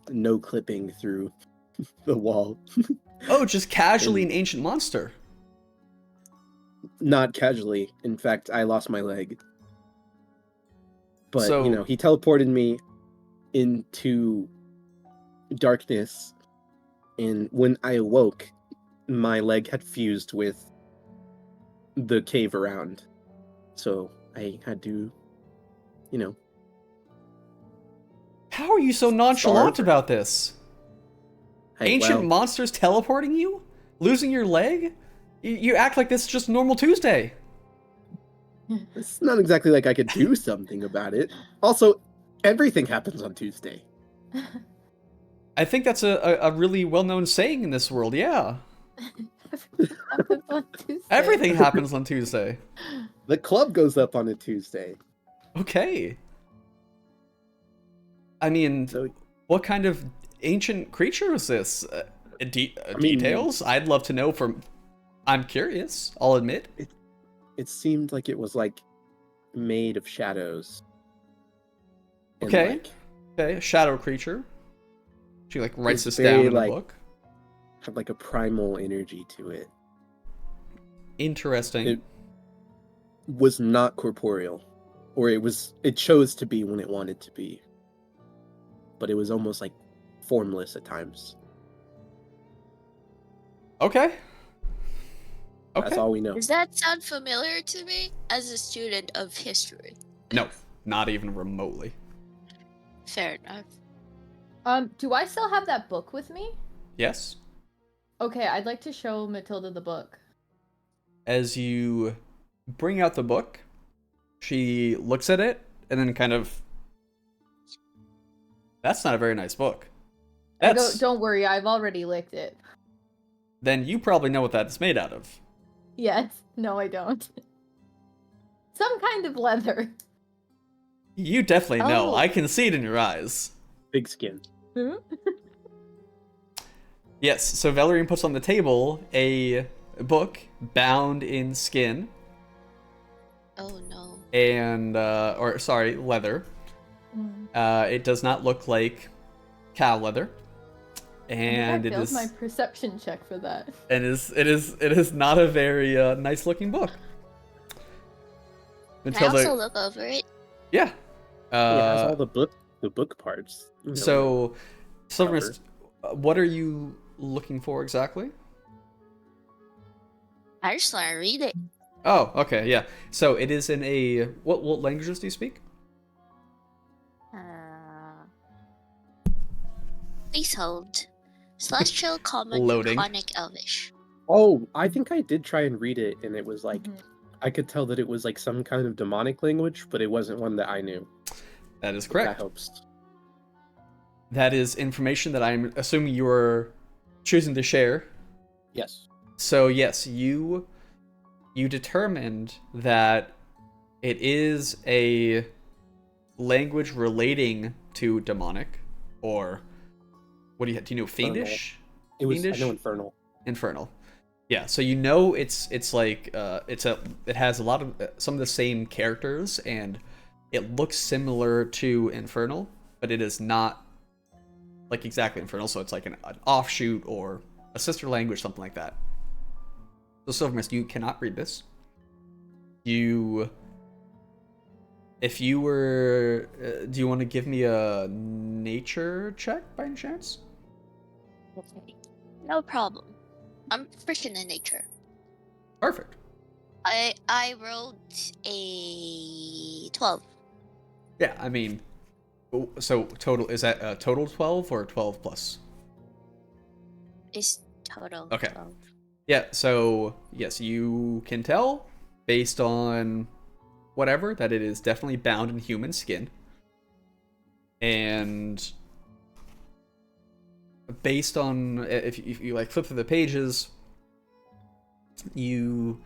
no clipping through the wall. oh, just casually an ancient monster. Not casually. In fact, I lost my leg. But, So- you know, he teleported me into darkness, and when I awoke, my leg had fused with the cave around. So I had to, you know, How are you so nonchalant Starve. about this? hey, Ancient well, monsters teleporting you? Losing your leg? You act like this is just normal Tuesday. it's not exactly like I could do something about it. Also, everything happens on Tuesday. I think that's a really well-known saying in this world, yeah. Happens on Tuesday. Everything happens on Tuesday. The club goes up on a Tuesday. Okay. I mean, So, what kind of ancient creature is this? mean- Details? I'd love to know from... I'm curious, I'll admit. it seemed like it was like made of shadows. And, Okay. like, Okay, a shadow creature. She like writes It's this down very, in a like- book. had like a primal energy to it. Interesting. It was not corporeal, or it chose to be when it wanted to be, but it was almost like formless at times. Okay. That's Okay. all we know. Does that sound familiar to me as a student of history? No, not even remotely. Fair enough. Do I still have that book with me? Yes. Okay, I'd like to show Matilda the book. As you bring out the book, she looks at it and then kind of... That's not a very nice book. Don't worry, I've already licked it. Then you probably know what that's made out of. Yes. No, I don't. Some kind of leather. You definitely know. Oh. I can see it in your eyes. Big skin. Hmm? Yes, so Valerian puts on the table a book bound in skin Oh no. and, leather. It does not look like cow leather. And I it failed is my perception check for that. and it is not a very nice looking book. Can I Until also the look over it? yeah. It has all the book parts. You know, So, cover. Silvermist, what are you looking for exactly? I just want to read it. Oh, okay, yeah. So it is in a what languages do you speak? Please hold. Celestial, Common, Loading. Draconic, Elvish. Oh, I think I did try and read it, and it was like Mhm. I could tell that it was like some kind of demonic language, but it wasn't one that I knew. That is If correct. That helps. That is information that I'm assuming you are choosing to share. Yes. So yes, you determined that it is a language relating to demonic, or what do you know? Fiendish? It was. Fiendish? I know infernal. Infernal. Yeah, so you know it's like it has a lot of some of the same characters, and it looks similar to Infernal, but it is not like exactly Infernal, so it's like an offshoot or a sister language, something like that. So Silvermist, you cannot read this. If you were, do you want to give me a nature check by any chance? Okay. No problem. I'm proficient in nature. Perfect. I rolled a 12. Yeah, I mean, so total, is that a total 12 or 12 plus? Is total Okay. 12. Yeah, so yes, you can tell based on whatever that it is definitely bound in human skin. And based on if you like flip through the pages, you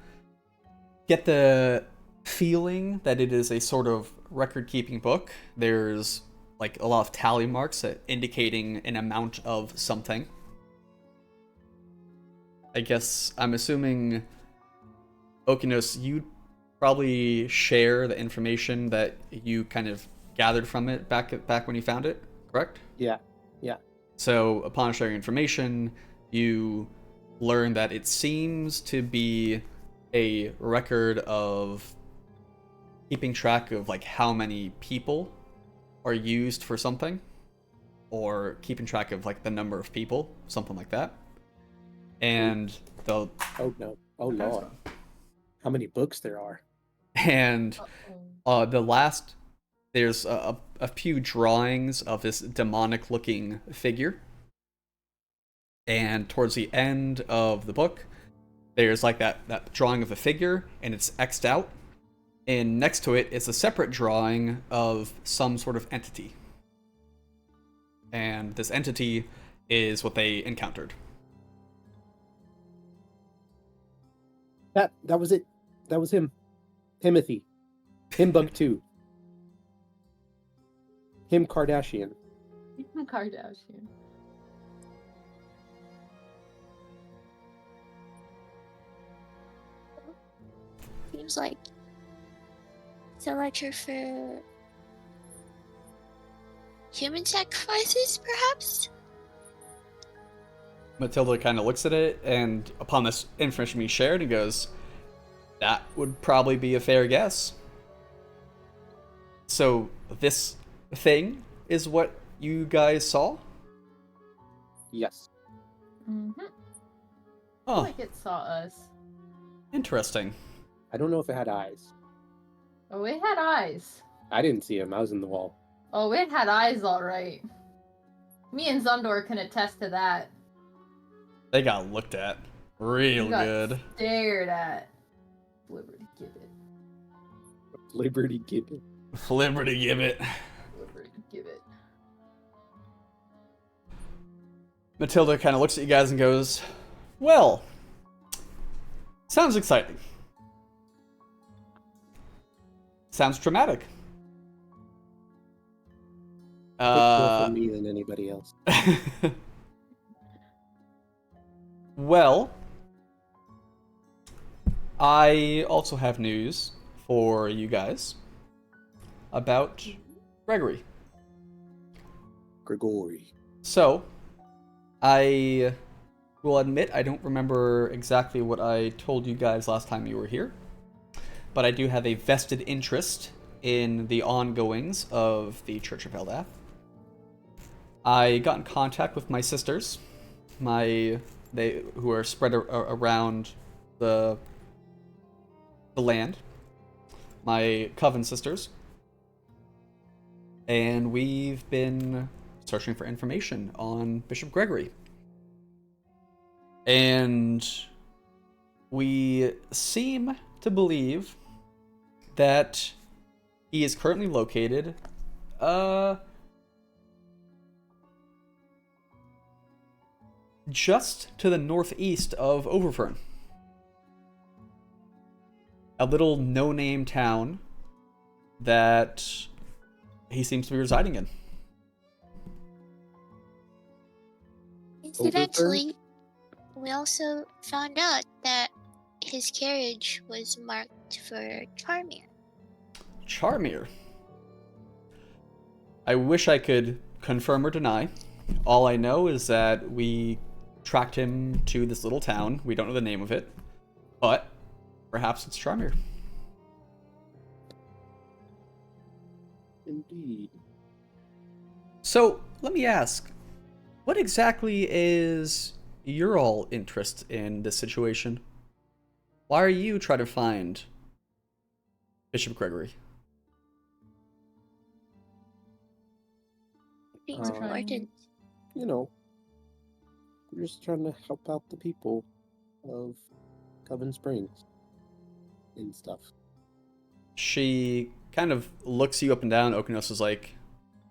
get the feeling that it is a sort of record-keeping book. There's like a lot of tally marks indicating an amount of something. I guess I'm assuming, Okinos, you probably share the information that you kind of gathered from it back when you found it, correct? Yeah. Yeah. So upon sharing information, you learn that it seems to be a record of keeping track of like how many people are used for something, or keeping track of like the number of people, something like that. And the Oh no. Oh lord. How many books there are? and Uh-oh. there's a few drawings of this demonic looking figure, and towards the end of the book there's like that drawing of a figure, and it's X'd out, and next to it is a separate drawing of some sort of entity, and this entity is what they encountered. That was it. That was him. Timothy. Him Bug 2. Him Kardashian. Kardashian. Seems like the ledger for human sacrifices, perhaps? Matilda kind of looks at it, and upon this information being shared, and goes, that would probably be a fair guess. So this thing is what you guys saw? Yes. Mm-hmm. Oh, Like it saw us. interesting. I don't know if it had eyes. Oh, it had eyes. I didn't see him. I was in the wall. Oh, it had eyes, all right. Me and Zundor can attest to that. They got looked at real We got good. stared at. Liberty Gibbet. Liberty Gibbon. Liberty Gibbet. Liberty Gibbet. Matilda kind of looks at you guys and goes, well, sounds exciting. Sounds dramatic. More for me than anybody else. Well, I also have news for you guys about Gregory. Gregory. So, I will admit I don't remember exactly what I told you guys last time you were here, but I do have a vested interest in the ongoings of the Church of Eldath. I got in contact with my sisters, who are spread around the land, my coven sisters, and we've been searching for information on Bishop Gregory. And we seem to believe that he is currently located just to the northeast of Overfern. A little no-name town that he seems to be residing in. Incidentally, we also found out that his carriage was marked for Charmier. Charmier. I wish I could confirm or deny. All I know is that we tracked him to this little town. We don't know the name of it, but perhaps it's Charmier. Indeed. So, let me ask, what exactly is your all interest in this situation? Why are you trying to find Bishop Gregory? Things important. You know, we're just trying to help out the people of Coven Springs and stuff. She kind of looks you up and down. Okinos is like,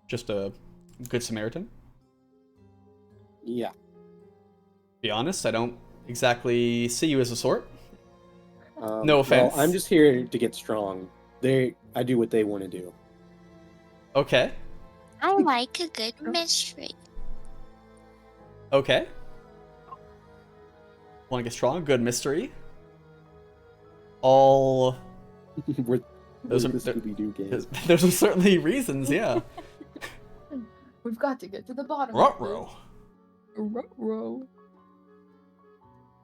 just a good Samaritan. Yeah. Be honest, I don't exactly see you as a sort. No offense. Well, I'm just here to get strong. I do what they want to do. Okay. I like a good mystery. Okay. Want to get strong? Good mystery. All. We're Those are the Scooby-Doo games. There's some certainly reasons, yeah. We've got to get to the bottom of Ruh-roh. this. Ruh-roh.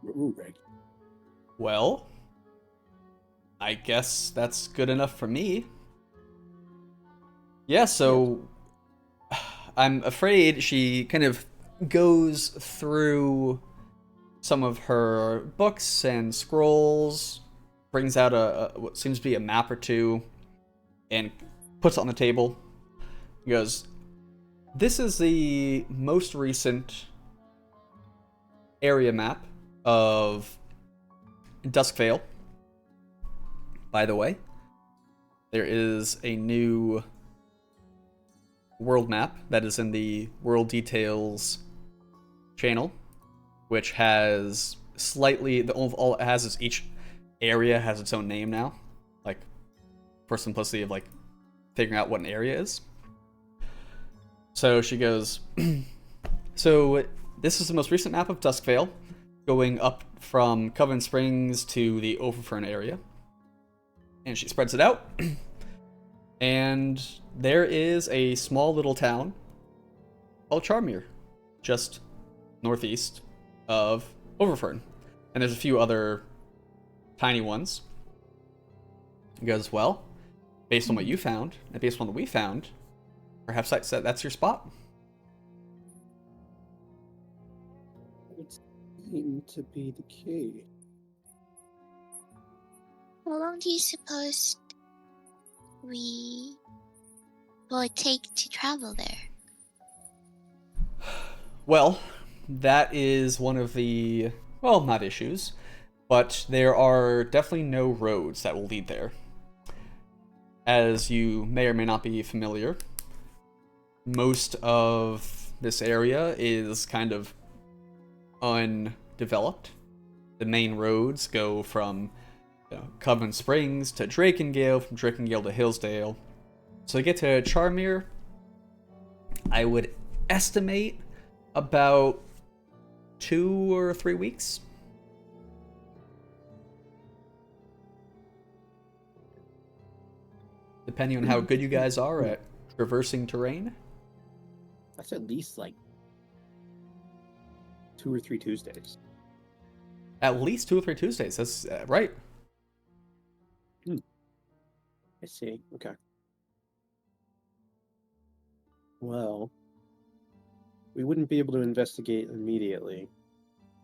Ooh, right. Well, I guess that's good enough for me. Yeah, so I'm afraid she kind of goes through some of her books and scrolls, brings out what seems to be a map or two, and puts it on the table. He goes, "This is the most recent area map of Duskvale. By the way, there is a new world map that is in the World Details channel, which has slightly all it has is each area has its own name now, like for simplicity of like figuring out what an area is." So she goes, "So this is the most recent map of Duskvale, going up from Coven Springs to the Overfern area." And she spreads it out. And there is a small little town called Charmere, just northeast of Overfern. And there's a few other tiny ones. He goes, "Well, based on what you found, and based on what we found, perhaps that's your spot." Would seem to be the case. How long do you suppose we will take to travel there? Well, that is one of the, well, not issues, but there are definitely no roads that will lead there. As you may or may not be familiar, most of this area is kind of undeveloped. The main roads go from Coven Springs to Drakengale, from Drakengale to Hillsdale. So to get to Charmere, I would estimate about 2 or 3 weeks. Depending on how good you guys are at traversing terrain. That's at least like 2 or 3 Tuesdays. At least 2 or 3 Tuesdays, that's right. I see. Okay. Well, we wouldn't be able to investigate immediately,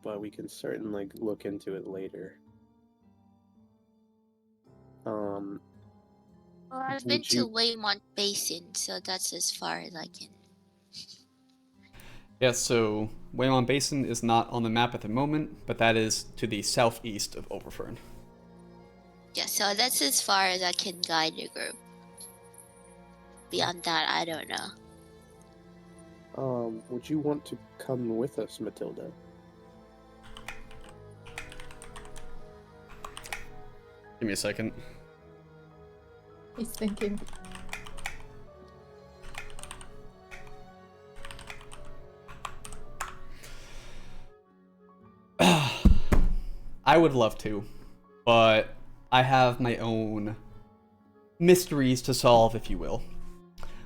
but we can certainly look into it later. Well, I've Would been to you- Waymont Basin, so that's as far as I can. Yeah, so Waymont Basin is not on the map at the moment, but that is to the southeast of Overfern. Yeah, so that's as far as I can guide the group. Beyond that, I don't know. Would you want to come with us, Matilda? Give me a second. He's thinking. I would love to, but I have my own mysteries to solve, if you will.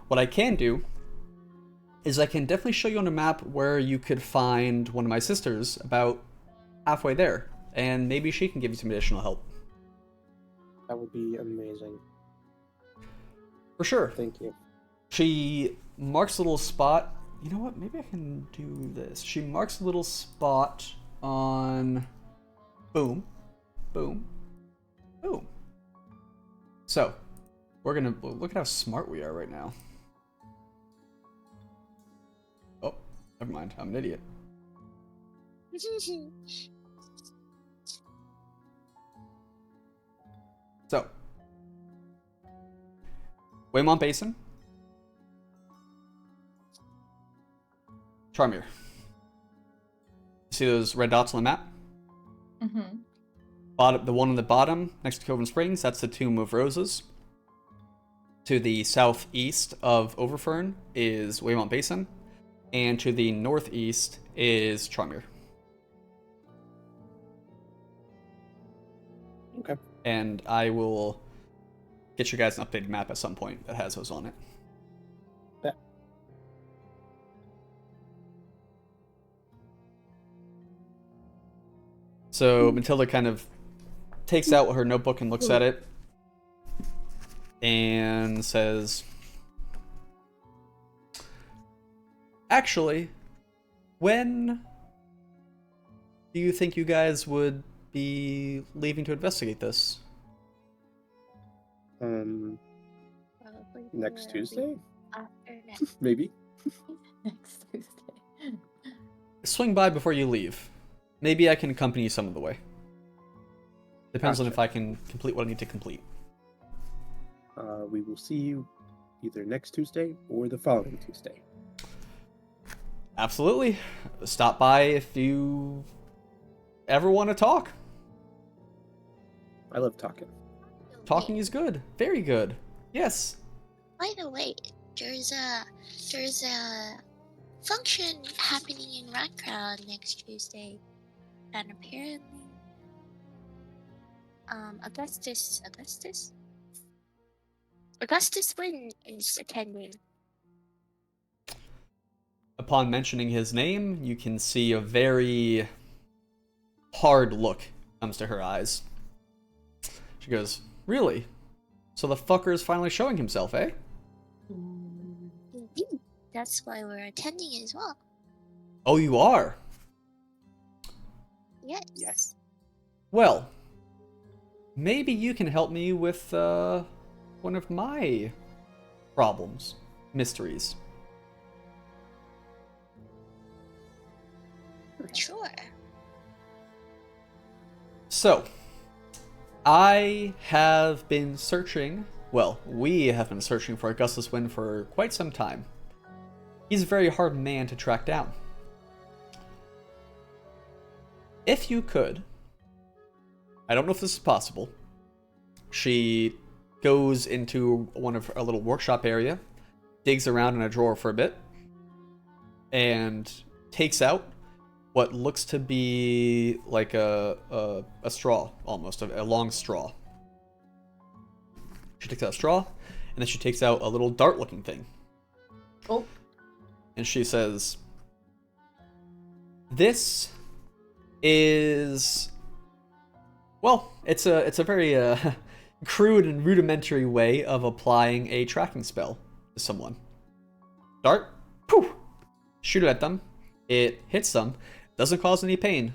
What I can do is I can definitely show you on a map where you could find one of my sisters about halfway there, and maybe she can give you some additional help. That would be amazing. For sure. Thank you. She marks a little spot. You know what? Maybe I can do this. She marks a little spot on... Boom. Boom. Boom. So, we're gonna look at how smart we are right now. Oh, never mind. I'm an idiot. So, Waymont Basin, Charmere. See those red dots on the map? Mm-hmm. The one on the bottom next to Coven Springs, that's the Tomb of Roses. To the southeast of Overfern is Waymont Basin, and to the northeast is Charmir. Okay. And I will get you guys an updated map at some point that has those on it. Yeah. So Matilda kind of takes out her notebook and looks at it and says, actually, when do you think you guys would be leaving to investigate this? Probably Next for a week Tuesday? after next. Maybe. Next Tuesday. Swing by before you leave. Maybe I can accompany you some of the way. Depends on Gotcha. if I can complete what I need to complete. We will see you either next Tuesday or the following Tuesday. Absolutely. Stop by if you ever want to talk. I love talking. Talking is good. Very good. Yes. By the way, there's a function happening in Rancrown next Tuesday, and apparently, Augustus Wynn is attending. Upon mentioning his name, you can see a very hard look comes to her eyes. She goes, really? So the fucker is finally showing himself, eh? Indeed, that's why we're attending as well. Oh, you are? Yes. Yes. Well, maybe you can help me with one of my problems, mysteries. Sure. So, I have been searching, well, we have been searching for Augustus Wynn for quite some time. He's a very hard man to track down. If you could, I don't know if this is possible, she goes into one of a little workshop area, digs around in a drawer for a bit, and takes out what looks to be like a straw, almost, a long straw. She takes out a straw, and then she takes out a little dart-looking thing. Oh. And she says, this is, well, it's a very crude and rudimentary way of applying a tracking spell to someone. Dart, poof, shoot it at them. It hits them, doesn't cause any pain,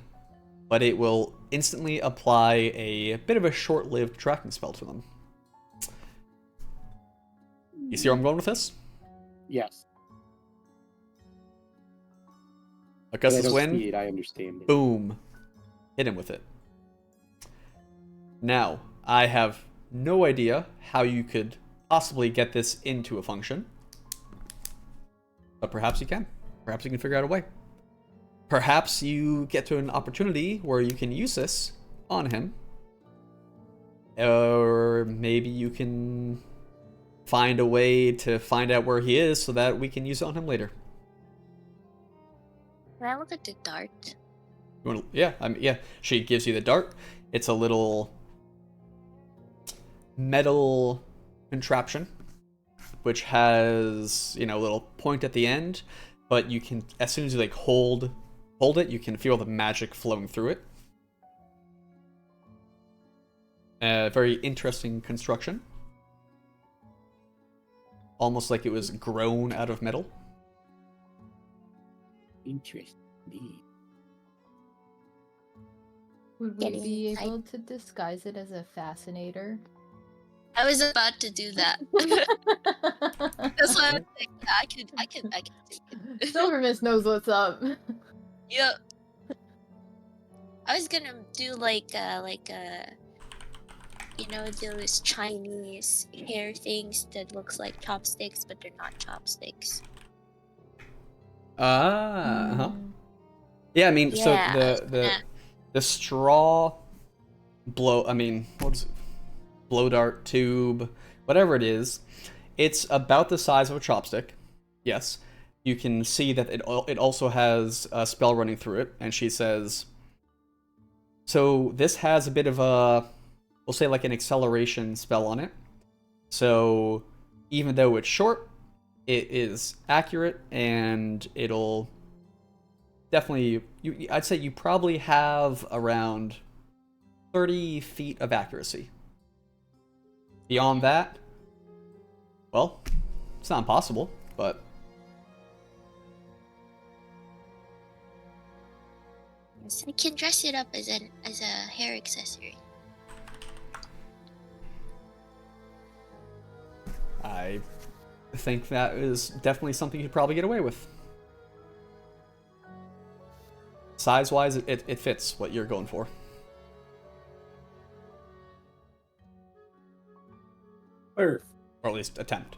but it will instantly apply a bit of a short-lived tracking spell to them. You see where I'm going with this? Yes. Augustus I don't Wynn, see it, I understand it. boom, hit him with it. Now, I have no idea how you could possibly get this into a function, but perhaps you can. Perhaps you can figure out a way. Perhaps you get to an opportunity where you can use this on him, or maybe you can find a way to find out where he is so that we can use it on him later. Can I look at the dart? You wanna, yeah, yeah. She gives you the dart. It's a little metal contraption, which has, you know, a little point at the end, but you can, as soon as you like hold it, you can feel the magic flowing through it. Very interesting construction. Almost like it was grown out of metal. Interesting. Would we Getting be hype. able to disguise it as a fascinator? I was about to do that. That's why I was like, I can take it. Silvermist knows what's up. Yep. I was gonna do like you know, those Chinese hair things that looks like chopsticks, but they're not chopsticks. Uh-huh. Yeah, I mean, so Yeah, I was the straw blow, I mean, what is it? Blow dart tube, whatever it is, it's about the size of a chopstick. Yes. You can see that it also has a spell running through it, and she says, so this has a bit of a, we'll say like an acceleration spell on it. So even though it's short, it is accurate, and it'll definitely, I'd say you probably have around 30 feet of accuracy. Beyond that, well, it's not impossible, but So I can dress it up as a hair accessory. I think that is definitely something you'd probably get away with. Size-wise, it fits what you're going for. Or Or at least attempt.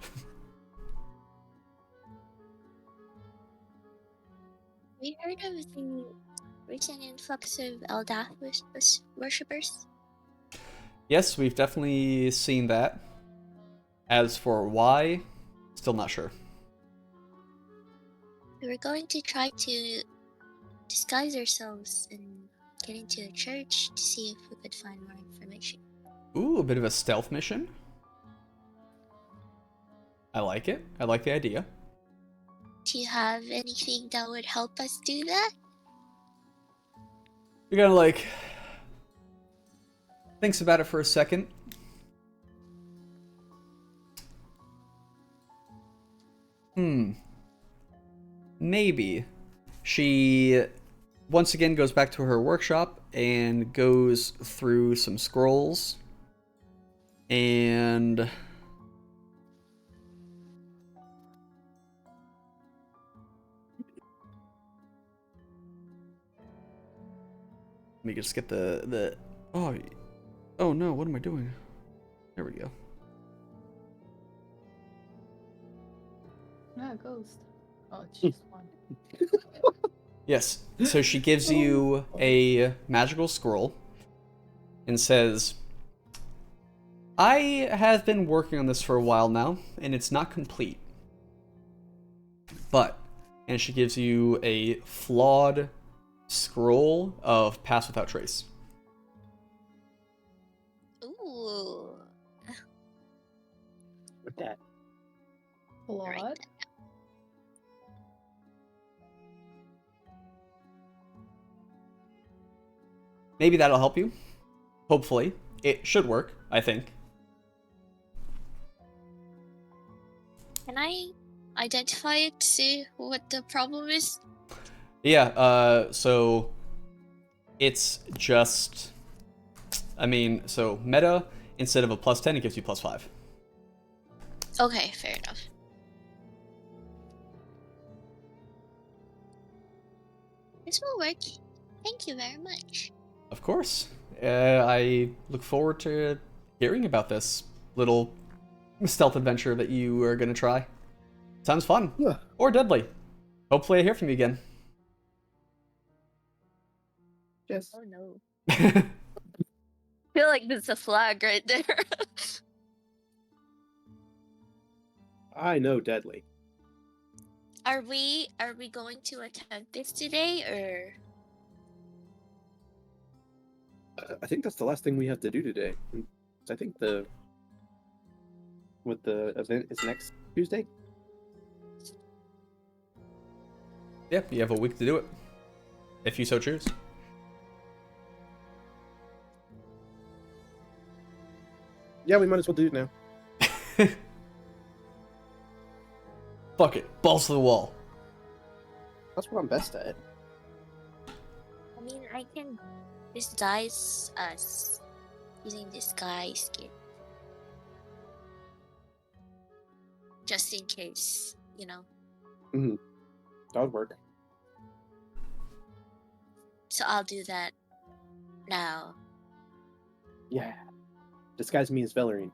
We heard of the recent influx of Eldath worshippers. Yes, we've definitely seen that. As for why, still not sure. We were going to try to disguise ourselves and get into a church to see if we could find more information. Ooh, a bit of a stealth mission. I like it. I like the idea. Do you have anything that would help us do that? You're gonna like thinks about it for a second. Maybe. She once again goes back to her workshop and goes through some scrolls. And let me just get the oh no, what am I doing? There we go. Ah, ghost. Oh, it's just one. Yes. So she gives you a magical scroll and says, I have been working on this for a while now, and it's not complete. But, and she gives you a flawed scroll of Pass Without Trace. Ooh. with that. Flawed? Maybe that'll help you. Hopefully. It should work, I think. Can I identify it to see what the problem is? Yeah, so it's just, I mean, so meta, instead of a +10, it gives you +5. Okay, fair enough. This will work. Thank you very much. Of course. I look forward to hearing about this little stealth adventure that you are going to try. Sounds fun. Yeah. Or deadly. Hopefully I hear from you again. Yes. Oh no. I feel like there's a flag right there. I know deadly. Are we going to attempt this today, or? I think that's the last thing we have to do today. I think the event is next Tuesday. Yeah, you have a week to do it. If you so choose. Yeah, we might as well do it now. Fuck it. Balls to the wall. That's what I'm best at. I mean, I can disguise us using disguise kit. Just in case, you know. That would work. So I'll do that now. Yeah. Disguise me as Velarine.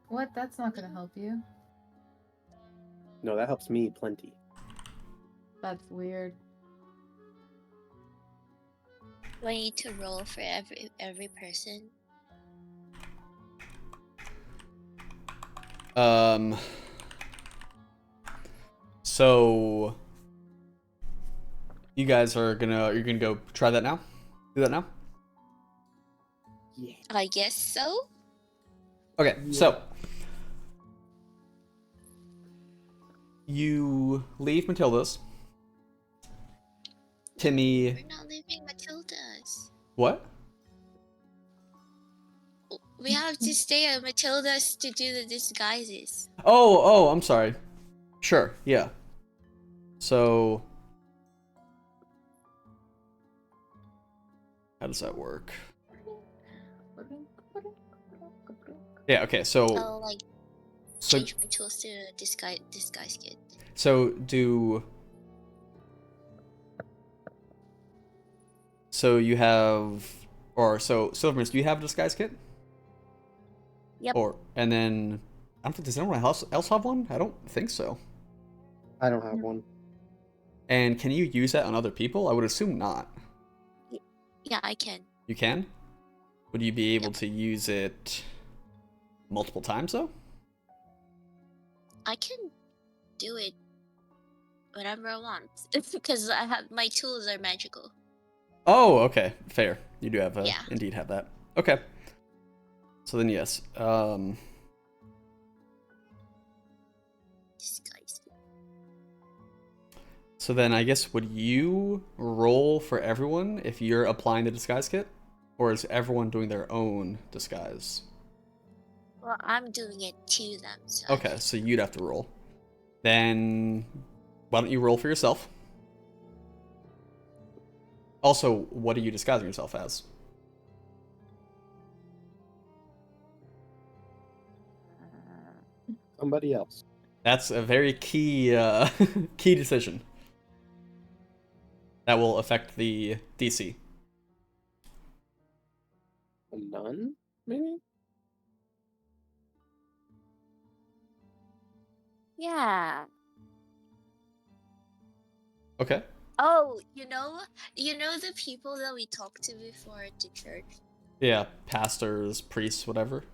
What? That's not gonna help you. No, that helps me plenty. That's weird. Do I need to roll for every person? So you guys you're gonna go try that now? Do that now? Yeah. I guess so. Okay, so you leave Matilda's. Timmy, We're not leaving Matilda's. what? We have to stay at Matilda's to do the disguises. Oh, I'm sorry. Sure, yeah. So how does that work? Yeah, okay, so I'll like change my tools to disguise kit. So you have, so Silvermist, do you have a disguise kit? Yep. And then I don't think does anyone else have one? I don't think so. I don't have one. And can you use that on other people? I would assume not. Yeah, I can. You can? Would you be able to use it multiple times though? I can do it whenever I want. It's because I have my tools are magical. Oh, okay, fair. You do have Yeah. indeed have that. Okay. So then yes. Disguise kit. So then I guess would you roll for everyone if you're applying the disguise kit? Or is everyone doing their own disguise? Well, I'm doing it to them. So Okay, so you'd have to roll. Then why don't you roll for yourself? Also, what are you disguising yourself as? Somebody else. That's a very key key decision. That will affect the DC. A nun, maybe? yeah. Okay. Oh, you know the people that we talked to before at the church. Yeah, pastors, priests, whatever.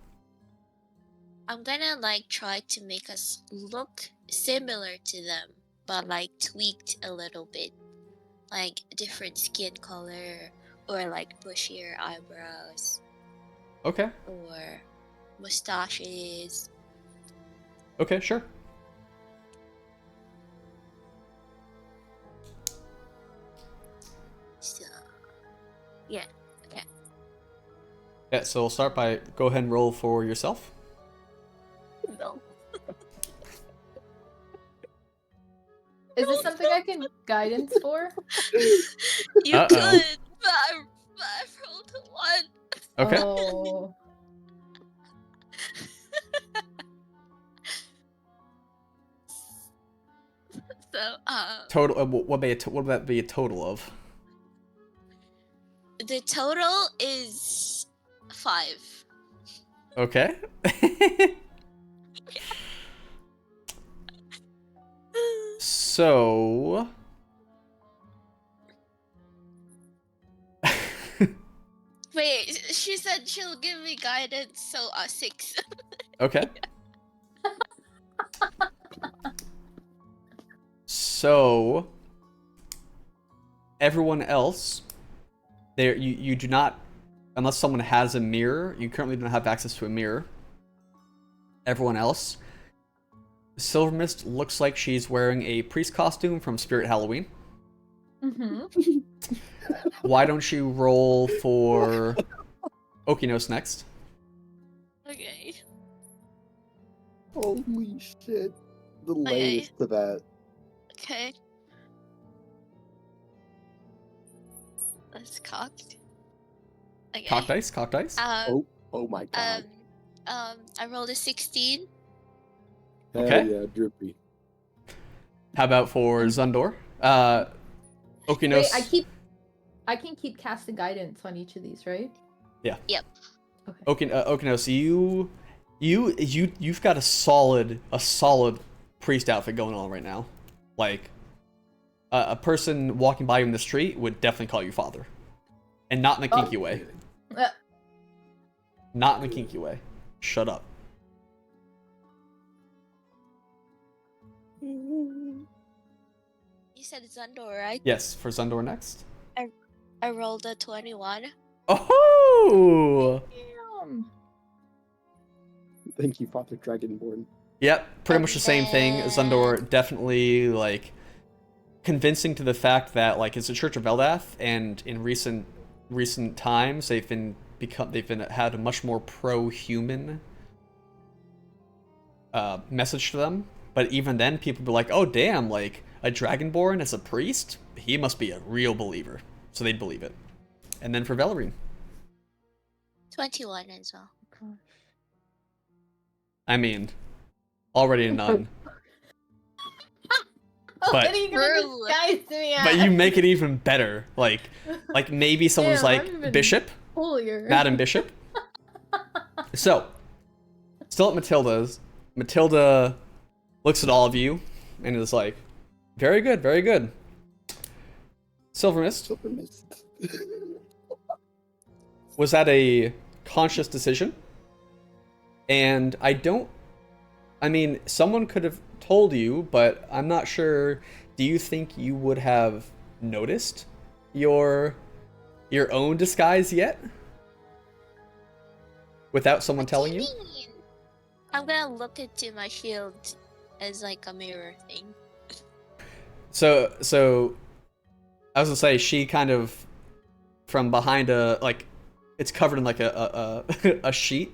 I'm gonna like try to make us look similar to them, but like tweaked a little bit, like different skin color or like bushier eyebrows Okay. or mustaches. Okay, sure. So yeah, okay. Yeah, so we'll start by go ahead and roll for yourself. No. Is this something I can guidance for? You Uh-oh. could, but I rolled a 1. Okay. Oh. So Total. What would that be a total of? the total is 5. Okay. So. Wait, she said she'll give me guidance, so 6. Okay. So everyone else, there you do not, unless someone has a mirror. You currently don't have access to a mirror. Everyone else, Silvermist looks like she's wearing a priest costume from Spirit Halloween. Mm-hmm. Why don't you roll for Okinos next? Okay. Holy shit. The layers to that. Okay. That's cocked. Okay. Cock dice, cock dice. Oh my god. I rolled a 16. Hell okay. yeah, drippy. How about for Zundor? Okinos. Wait, I can keep casting guidance on each of these, right? Yeah. Yep. Okay. Okinos, you've got a solid priest outfit going on right now. Like a person walking by you in the street would definitely call you father, and not in a kinky way. Not in a kinky way. Shut up. You said Zundor, right? Yes, for Zundor next. I rolled a 21. Oh! Damn. Thank you, Father Dragonborn. Yep, pretty And much the same thing. Zundor then- definitely, like, convincing to the fact that, like, it's the Church of Eldath, and in recent times they've had a much more pro-human message to them. But even then, people be like, "Oh damn, like a Dragonborn as a priest, he must be a real believer." So they'd believe it. And then for Valerine, 21 as well. Gosh. I mean, already a nun, Oh, But- what are you gonna True. disguise me as? but you make it even better. Like maybe someone's Damn, like I'm even Bishop, holier. Madam Bishop. So, still at Matilda's. Matilda looks at all of you and is like, "Very good, very good." Silver Mist, Silver Mist. was that a conscious decision? And I mean, someone could have told you, but I'm not sure. Do you think you would have noticed your own disguise yet? Without someone What do telling you? mean? I'm gonna look into my shield as like a mirror thing. So I was gonna say, she kind of, from behind it's covered in like a a sheet.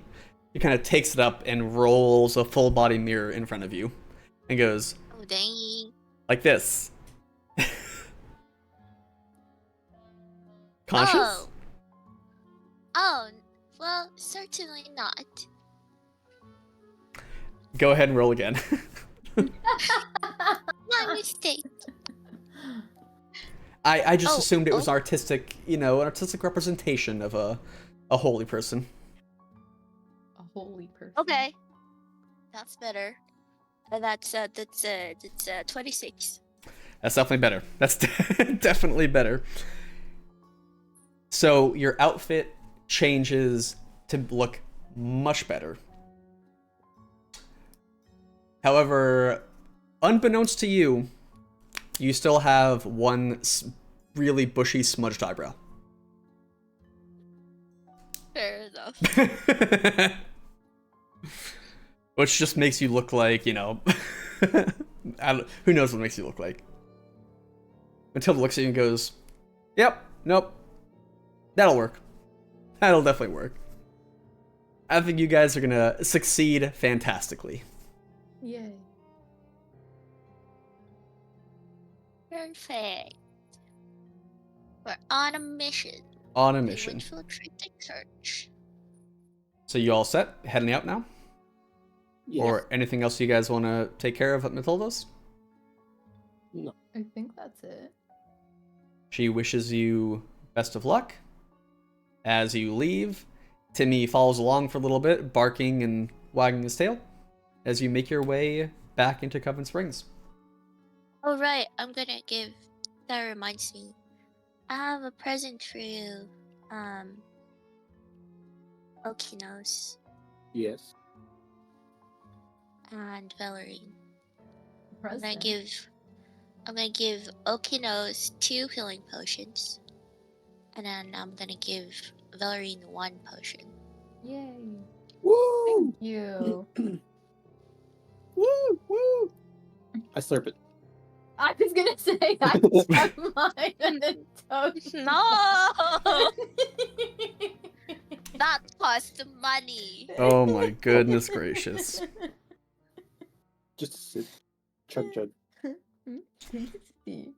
He kind of takes it up and rolls a full body mirror in front of you, and goes Oh dang. like this. Conscious? Oh. Oh, well, certainly not. Go ahead and roll again. My mistake. I just Oh, assumed it was oh. artistic, an artistic representation of a holy person. A holy person. Okay. That's better. That's 26. That's definitely better. That's definitely better. So your outfit changes to look much better. However, unbeknownst to you, you still have one really bushy smudged eyebrow. Fair enough. Which just makes you look like, who knows what makes you look like. Matilda looks at you and goes, "Yep, nope. That'll work. That'll definitely work. I think you guys are gonna succeed fantastically." Yay. Perfect. We're on a mission. On a To mission. infiltrate the church. So you all set? Heading out now? Yes. Or anything else you guys want to take care of at Matilda's? I think that's it. She wishes you best of luck. As you leave, Timmy follows along for a little bit, barking and wagging his tail, as you make your way back into Coven Springs. Oh right, I'm gonna give. That reminds me. I have a present for you, Okinos Yes. and Valerine. I'm gonna Present. give Okinos 2 healing potions, and then I'm gonna give Valerine 1 potion. Yay. Woo! Thank you. Woo! Woo! I slurp it. I was gonna say I took mine and then toast. No, that costs money. Oh my goodness gracious. Just a sip. Chug chug. Tasty.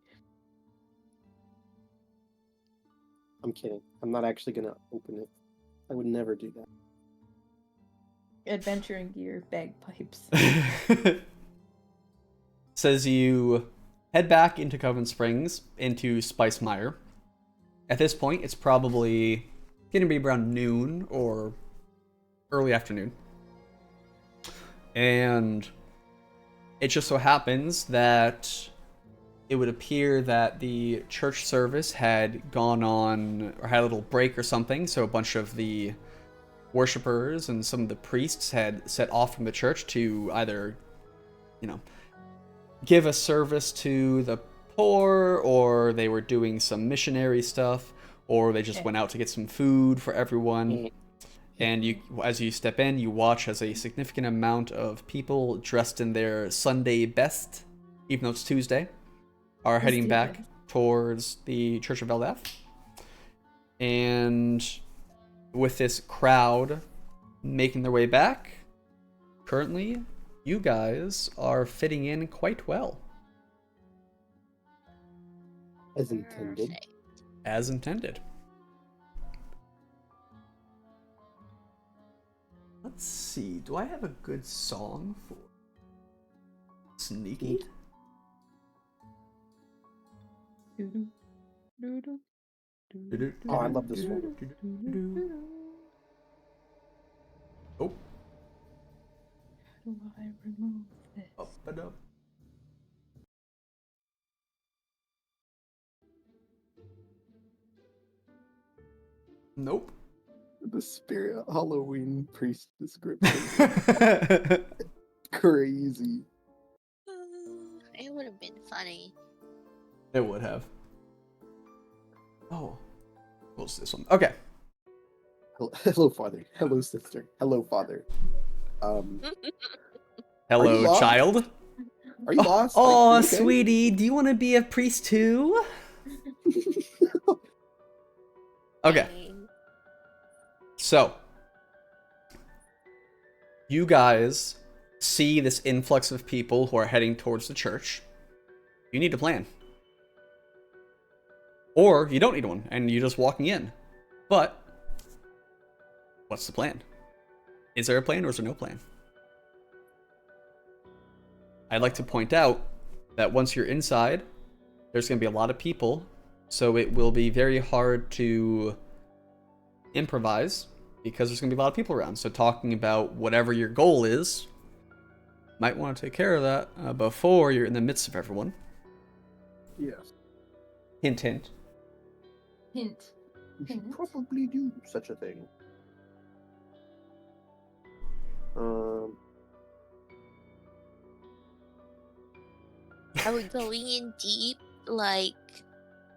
I'm kidding. I'm not actually gonna open it. I would never do that. Adventuring gear, bagpipes. Says you head back into Coven Springs, into Spice Mire. At this point, it's probably going to be around noon or early afternoon. And it just so happens that it would appear that the church service had gone on, or had a little break or something, so a bunch of the worshippers and some of the priests had set off from the church to either, give a service to the poor, or they were doing some missionary stuff, or they just went out to get some food for everyone. And you, as you step in, you watch as a significant amount of people dressed in their Sunday best, even though it's Tuesday, are heading back towards the Church of Eldath. And with this crowd making their way back, currently, you guys are fitting in quite well. As intended. Perfect. As intended. Let's see. Do I have a good song for Sneaky? Oh, I love this one. Oh. How do I remove this? Up and up. Nope. The Spirit Halloween priest description. Crazy. It would have been funny. It would have. Oh. What's this one? Okay. Hello, father. Hello, sister. Hello, father. Are you Hello, lost? child. Are you lost? Oh, Are you okay? sweetie, do you want to be a priest too? Okay. Dang. So, you guys see this influx of people who are heading towards the church. You need a plan. Or you don't need one, and you're just walking in. But, what's the plan? Is there a plan, or is there no plan? I'd like to point out that once you're inside, there's going to be a lot of people, so it will be very hard to improvise, because there's going to be a lot of people around. So talking about whatever your goal is, might want to take care of that before you're in the midst of everyone. Yes. Hint, hint. Hint. You should probably do such a thing. Are we going in deep? Like,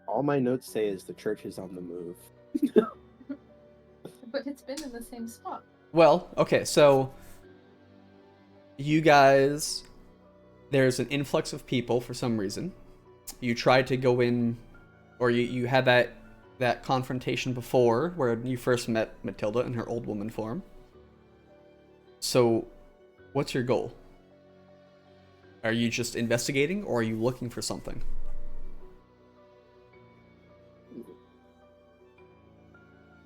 All my notes say is the church is on the move. But it's been in the same spot. Well, okay, so you guys, there's an influx of people for some reason. You tried to go in, or you had that confrontation before where you first met Matilda in her old woman form. So, what's your goal? Are you just investigating, or are you looking for something?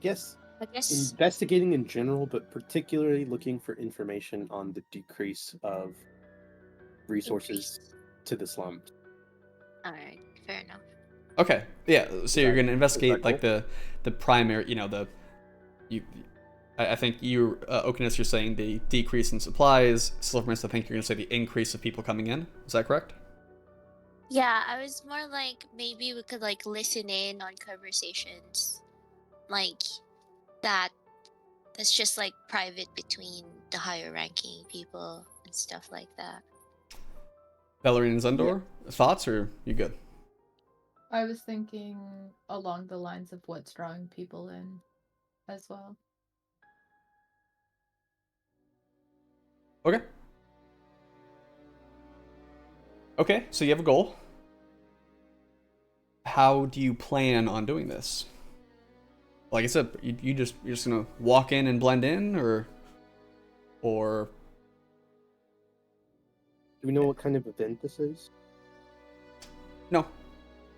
Yes, I guess. investigating in general, but particularly looking for information on the decrease of resources to the slums. Alright, fair enough. Okay, yeah. So you're that- gonna investigate is that like the primary, I think you, Oakiness, you're saying the decrease in supplies. Silvermist, I think you're gonna say the increase of people coming in. Is that correct? Yeah, I was more like maybe we could like listen in on conversations like that's just like private between the higher ranking people and stuff like that. Bellerin and Zundor, thoughts, or you good? I was thinking along the lines of what's drawing people in as well. Okay. Okay, so you have a goal. How do you plan on doing this? Like I said, you're just gonna walk in and blend in, or Do we know what kind of event this is? no,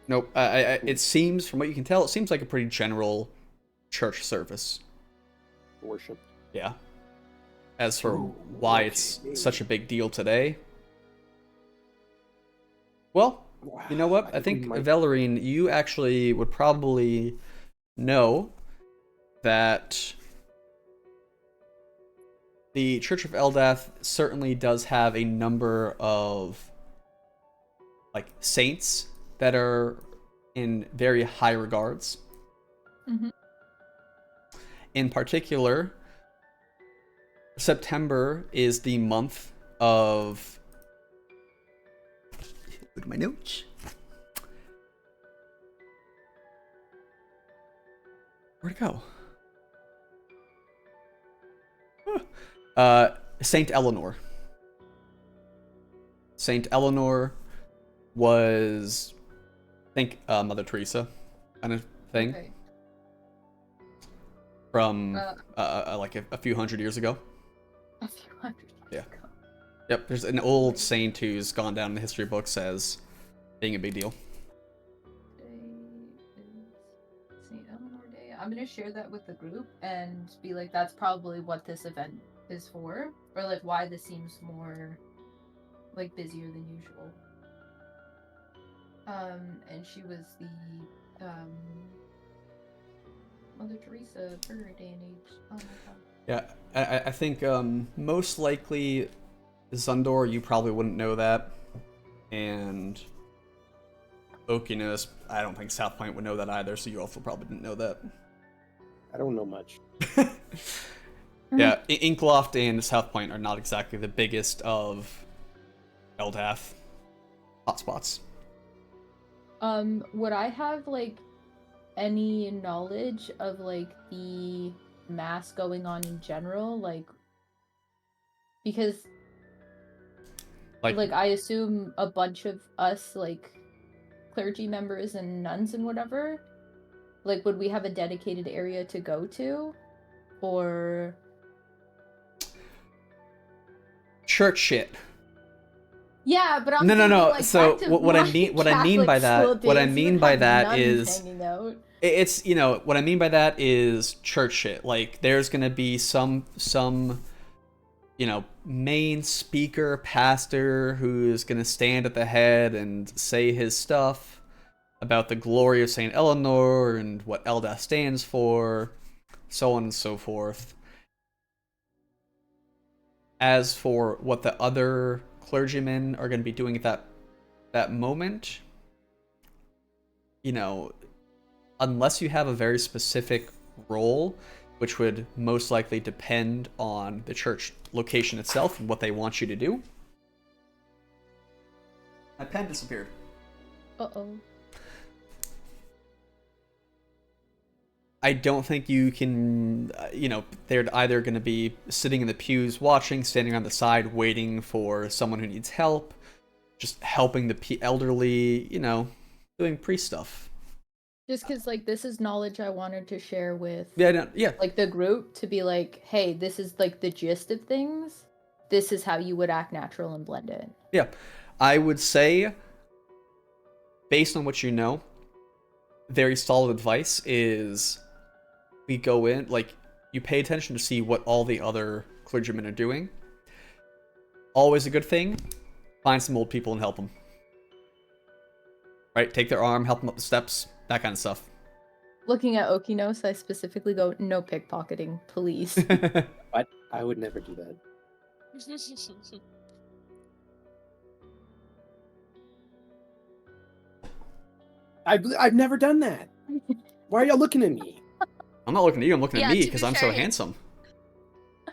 nope. It seems, from what you can tell, it seems like a pretty general church service. Worship. Yeah. As for Ooh, why it's such a big deal today, well, you know what? I think, Velerine, you actually would probably know that the Church of Eldath certainly does have a number of like saints that are in very high regards. Mm-hmm. In particular, September is the month of... Look at my notes. Where'd it go? Saint Eleanor. Saint Eleanor was, I think, Mother Teresa kind of thing. Okay. From like a few hundred years ago. A few hundred years Yeah. ago. Yep, there's an old saint who's gone down in the history books as being a big deal. Today is St. Eleanor Day. I'm gonna share that with the group and be like, that's probably what this event is for, or like why this seems more like busier than usual. And she was the Mother Teresa for her day and age. Oh my god. Yeah, I think most likely Zundor, you probably wouldn't know that, and Okinos, I don't think South Point would know that either, so you also probably didn't know that. I don't know much. Yeah, Inkloft and South Point are not exactly the biggest of Eldath hotspots. Would I have like any knowledge of like the mass going on in general, like because like I assume a bunch of us like clergy members and nuns and whatever, like would we have a dedicated area to go to, or church shit. yeah, but I'm No. thinking, like, So back to what I my mean Catholic by school that, what I days, we mean would by have that nuns is hanging out. it's, you know, what I mean by that is church shit. Like there's gonna be some you know, main speaker, pastor who's gonna stand at the head and say his stuff about the glory of Saint Eleanor and what Eldath stands for, so on and so forth. As for what the other clergymen are going to be doing at that moment, you know, unless you have a very specific role, which would most likely depend on the church location itself and what they want you to do. My pen disappeared. Uh-oh. I don't think you can, you know, they're either going to be sitting in the pews watching, standing on the side waiting for someone who needs help, just helping the elderly, you know, doing priest stuff. Just because, like, this is knowledge I wanted to share with, Yeah. like, the group, to be like, hey, this is, like, the gist of things. This is how you would act natural and blend in. Yeah. I would say, based on what you know, very solid advice is we go in, like, you pay attention to see what all the other clergymen are doing. Always a good thing. Find some old people and help them. Right? Take their arm, help them up the steps, that kind of stuff. Looking at Okinos, I specifically go, no pickpocketing, please. What? I would never do that. I've never done that. Why are y'all looking at me? I'm not looking at you, I'm looking Yeah, at me to because be I'm fair, so handsome.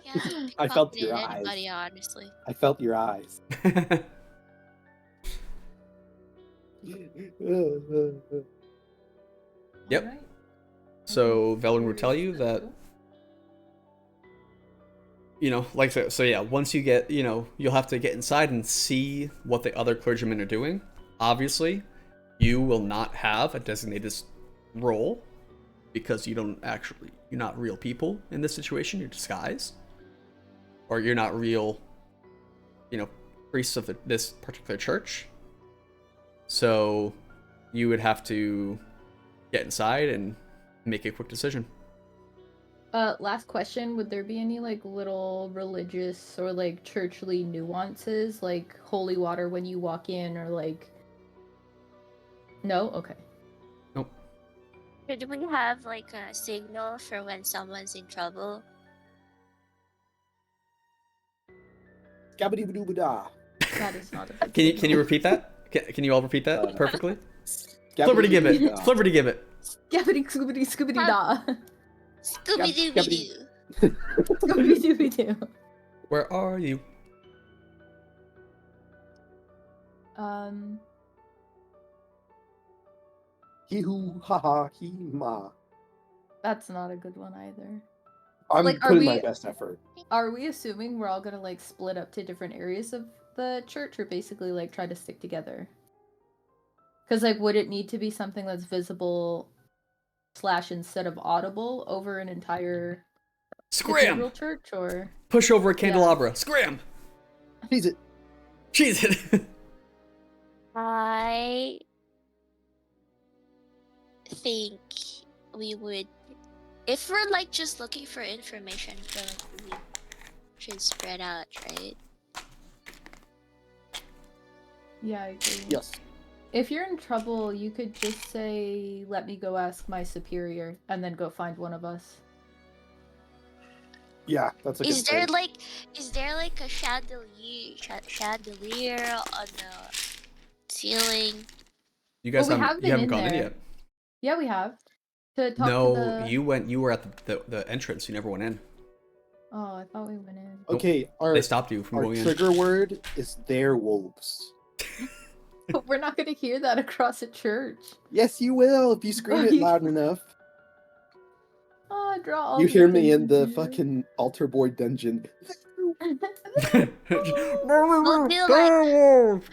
Yeah, I felt pickpocketed your eyes. anybody, honestly. I felt your eyes. Yep. Alright. So Okay, Velen would tell you that, you know, like, so yeah, once you get, you know, you'll have to get inside and see what the other clergymen are doing. Obviously, you will not have a designated role because you're not real people in this situation. You're disguised, or you're not real, you know, priests of this particular church. So you would have to get inside and make a quick decision. Last question, would there be any, like, little religious or, like, churchly nuances, like holy water when you walk in, or, like... No? Okay. Nope. Should we have like a signal for when someone's in trouble? Scabba-dee-ba-doo-ba-da. That is not a good Can you repeat that? Can you all repeat that perfectly? Scabba-dee-ba-doo-ba-da. Flipperty gibbet. Scabbity scoobity scooby da. Scooby Dooby Doo. Scooby dooby doo. Where are you? Hee hoo ha ha hee ma. That's not a good one either. I'm Like, are putting my we- best effort. Are we assuming we're all gonna like split up to different areas of the church, or basically like try to stick together? Because like, would it need to be something that's visible / instead of audible over an entire cathedral Scram! church, or Push over a candelabra. Scram! Cheese it. Cheese it. I think we would, if we're like just looking for information, I feel like we should spread out, right? yeah, I agree. Yes. If you're in trouble, you could just say, "Let me go ask my superior," and then go find one of us. Yeah, that's a good Is there point. like, a chandelier on the ceiling? You guys Well, we haven't, have you been haven't in gone in there. yet. Yeah, we have. To talk No, to the. you were at the entrance. You never went in. Oh, I thought we went in. Okay, our They stopped you from our going in. trigger word is "their wolves." But we're not gonna hear that across a church. Yes, you will if you scream it loud enough. Oh, draw all You the hear me in the attention to fucking altar boy dungeon. you. We'll do like,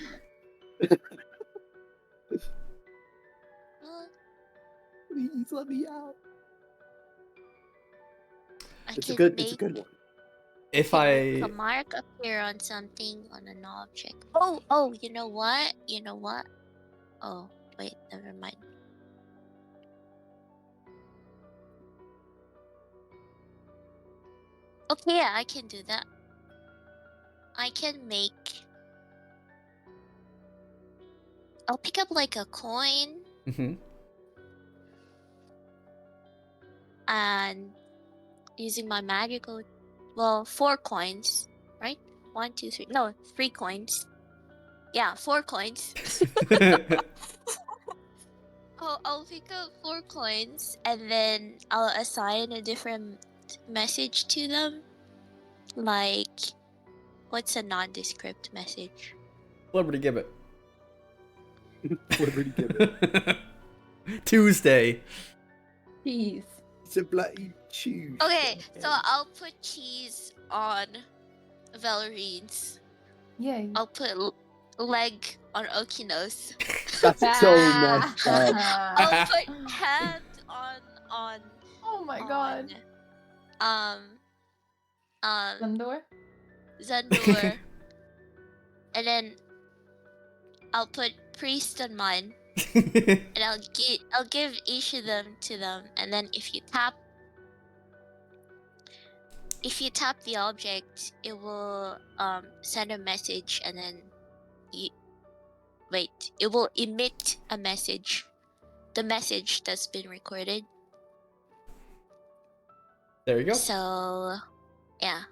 Please let me out. I It's a can good. make It's a good one. If a I mark appear on something, on an object. Oh, you know what? Oh, wait, never mind. Okay, yeah, I can do that. I can make. I'll pick up like a coin Mhm. and using my magical. Well, 4 coins, right? 1, 2, 3. No, 3 coins. Yeah, 4 coins. I'll pick up 4 coins and then I'll assign a different message to them. Like, what's a nondescript message? Liberty give it. Liberty give it. Tuesday. Jeez. It's a bloody cheese. Okay, so I'll put cheese on Valerine's. Yay. I'll put leg on Okino's. That's so messed up. I'll put hand on Oh my god. Sundor? Zandor. And then I'll put priest on mine. And I'll give each of them to them, and then if you tap the object, it will send a message, and then it will emit a message, the message that's been recorded. There you go. So yeah,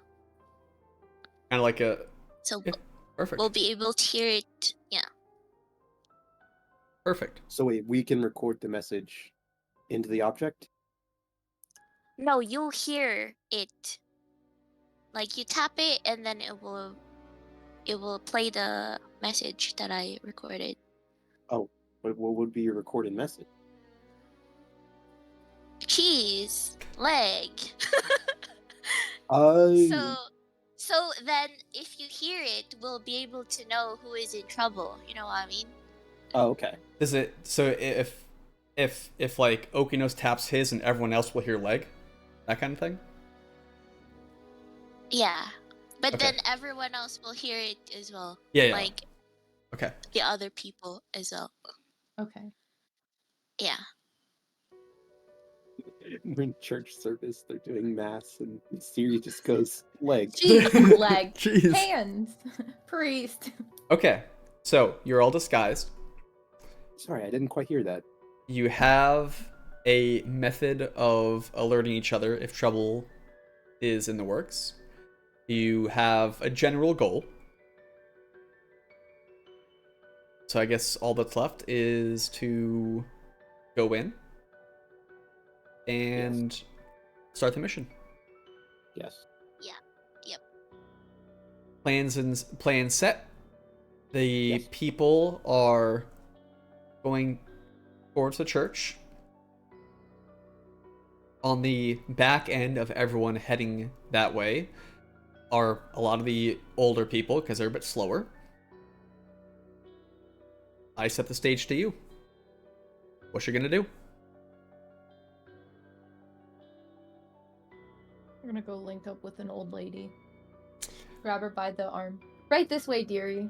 Kind of like a. so Yeah, perfect. we'll be able to hear it. Yeah. Perfect. So wait, we can record the message into the object? No, you'll hear it. Like, you tap it, and then it will play the message that I recorded. Oh, what would be your recorded message? Cheese, leg. Oh, So then, if you hear it, we'll be able to know who is in trouble. You know what I mean? oh, okay. Is it so if like Okinos taps his and everyone else will hear leg, that kind of thing? Yeah. But Okay. then everyone else will hear it as well. Yeah. Like Okay. the other people as well. Okay. Yeah. We're in church service, they're doing mass, and Siri just goes, leg. Cheese, leg, Jeez. hands, priest. Okay. So you're all disguised. Sorry, I didn't quite hear that. You have a method of alerting each other if trouble is in the works. You have a general goal. So I guess all that's left is to go in and start the mission. Yes. Plans set. The Yes. people are going towards the church. On the back end of everyone heading that way are a lot of the older people, because they're a bit slower. I set the stage to you. What you gonna do? I'm gonna go link up with an old lady. Grab her by the arm. Right this way, dearie.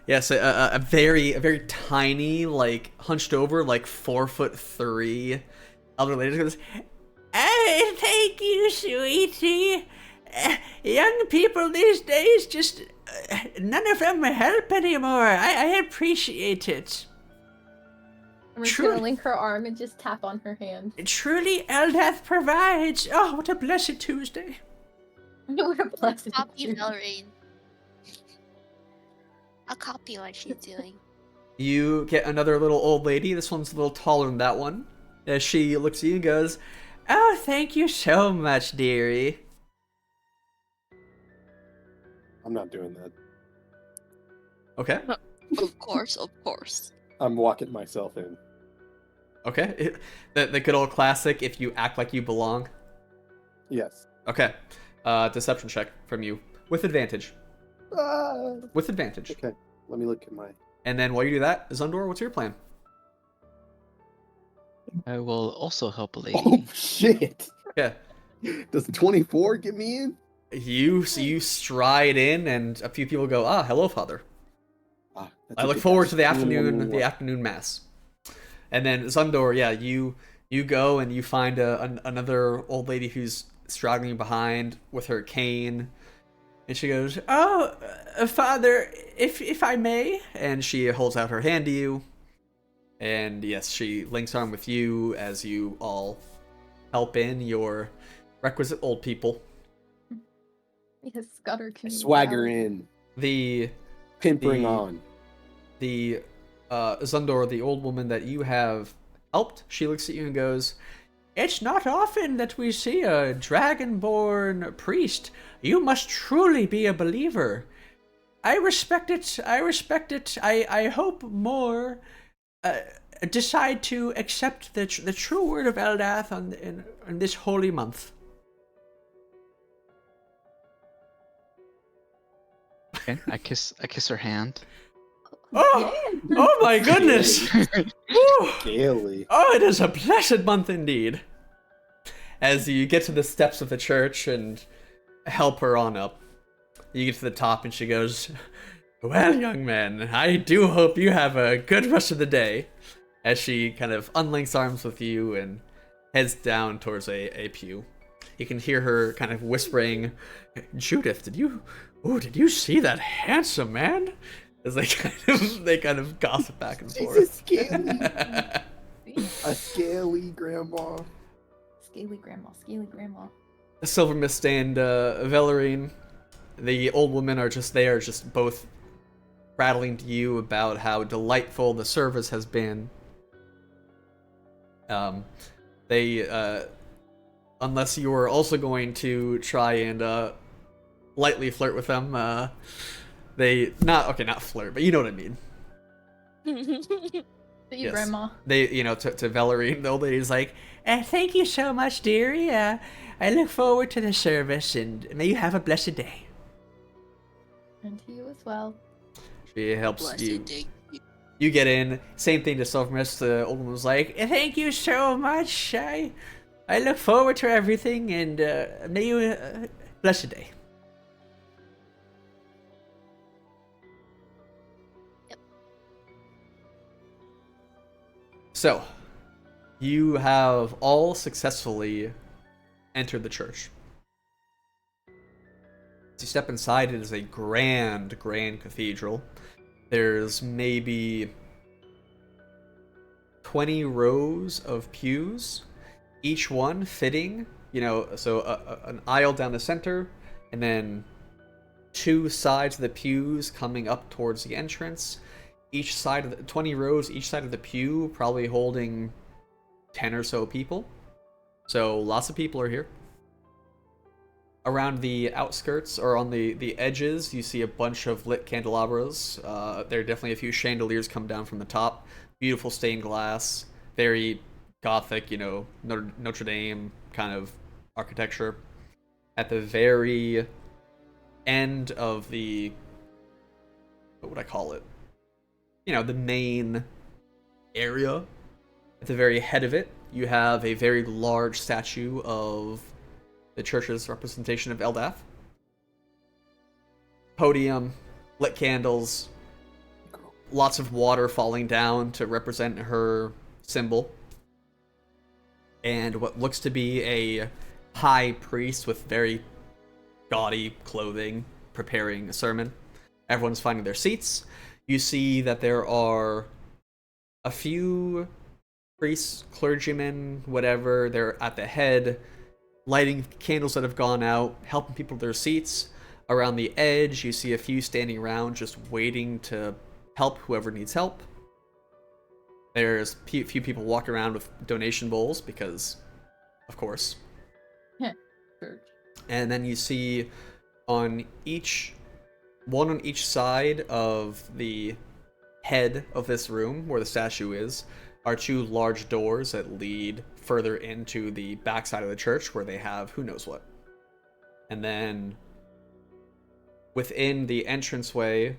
Yes, a very tiny, like hunched over, like 4'3" elder lady goes, "Hey, thank you, sweetie. Young people these days just none of them help anymore. I appreciate it. I'm just Truly. gonna link her arm and just tap on her hand. Truly, Eldath provides. Oh, what a blessed Tuesday." What a blessing. Copy Valorine. I'll copy what she's doing. You get another little old lady. This one's a little taller than that one. As she looks at you and goes, "Oh, thank you so much, dearie." I'm not doing that. Okay. Of course, of course. I'm walking myself in. Okay. The good old classic, if you act like you belong. Yes. Okay. Deception check from you. With advantage. With advantage. Okay. Let me look at my. And then while you do that, Zundor, what's your plan? I will also help a lady. Oh shit! Yeah. Does 24 get me in? You stride in, and a few people go, "Ah, hello, Father. Ah, that's I a look good forward guess. to the One, one, one, afternoon, one. the mass." And then Zundor, yeah, you go and you find another old lady who's straggling behind with her cane, and she goes, "Oh, Father, if I may," and she holds out her hand to you, and yes, she links arm with you as you all help in your requisite old people. Yes, gutter community. Swagger in. The Pimpering The- on. Zundor, the old woman that you have helped, she looks at you and goes, "It's not often that we see a dragonborn priest. You must truly be a believer. I respect it. I hope more decide to accept the true word of Eldath in this holy month." Okay, I kiss her hand. Oh, oh my goodness! Woo. Gaily. Oh, it is a blessed month indeed. As you get to the steps of the church and help her on up, you get to the top and she goes, "Well, young man, I do hope you have a good rest of the day." As she kind of unlinks arms with you and heads down towards a pew. You can hear her kind of whispering, "Judith, did you see that handsome man?" As they kind of gossip back and She's forth. a scaly. A scaly grandma. Scaly grandma. Silver Mist and Velarine, the old women are just both prattling to you about how delightful the service has been. They, unless you are also going to try and lightly flirt with them, not flirt, but you know what I mean. See you, Yes. grandma. They, to Velarine, the old lady's like, "Thank you so much, dearie. I look forward to the service, and may you have a blessed day." And to you as well. She helps Blessed you. day. You get in. Same thing to Silvermist. The old woman was like, "Thank you so much. I look forward to everything, and may you blessed day." Yep. So, you have all successfully entered the church. As you step inside, it is a grand cathedral. There's maybe 20 rows of pews, each one fitting, an aisle down the center, and then two sides of the pews coming up towards the entrance. Each side of the 20 rows, each side of the pew probably holding 10 or so people. So lots of people are here. Around the outskirts or on the edges, you see a bunch of lit candelabras. There are definitely a few chandeliers come down from the top. Beautiful stained glass. Very Gothic, Notre Dame kind of architecture. At the very end of the, what would I call it? The main area. At the very head of it, you have a very large statue of the church's representation of Eldath. Podium, lit candles, lots of water falling down to represent her symbol. And what looks to be a high priest with very gaudy clothing preparing a sermon. Everyone's finding their seats. You see that there are a few priests, clergymen, whatever. They're at the head, lighting candles that have gone out, helping people to their seats. Around the edge, you see a few standing around just waiting to help whoever needs help. There's a few people walking around with donation bowls because, of course. Yeah, church. And then you see one on each side of the head of this room where the statue is are two large doors that lead further into the backside of the church where they have who knows what. And then within the entranceway,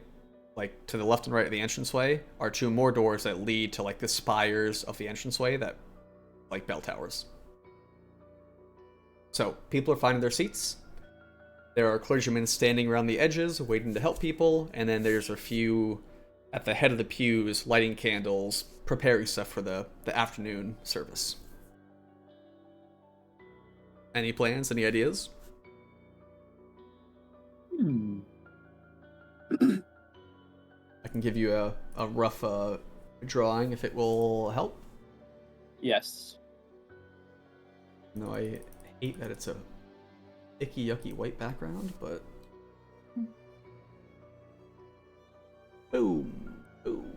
like to the left and right of the entranceway, are two more doors that lead to like the spires of the entranceway that like bell towers. So people are finding their seats. There are clergymen standing around the edges waiting to help people, and then there's a few at the head of the pews lighting candles, preparing stuff for the afternoon service. Any plans? Any ideas? I can give you a rough drawing if it will help. Yes. No, I hate that it's a icky yucky white background, but boom, boom,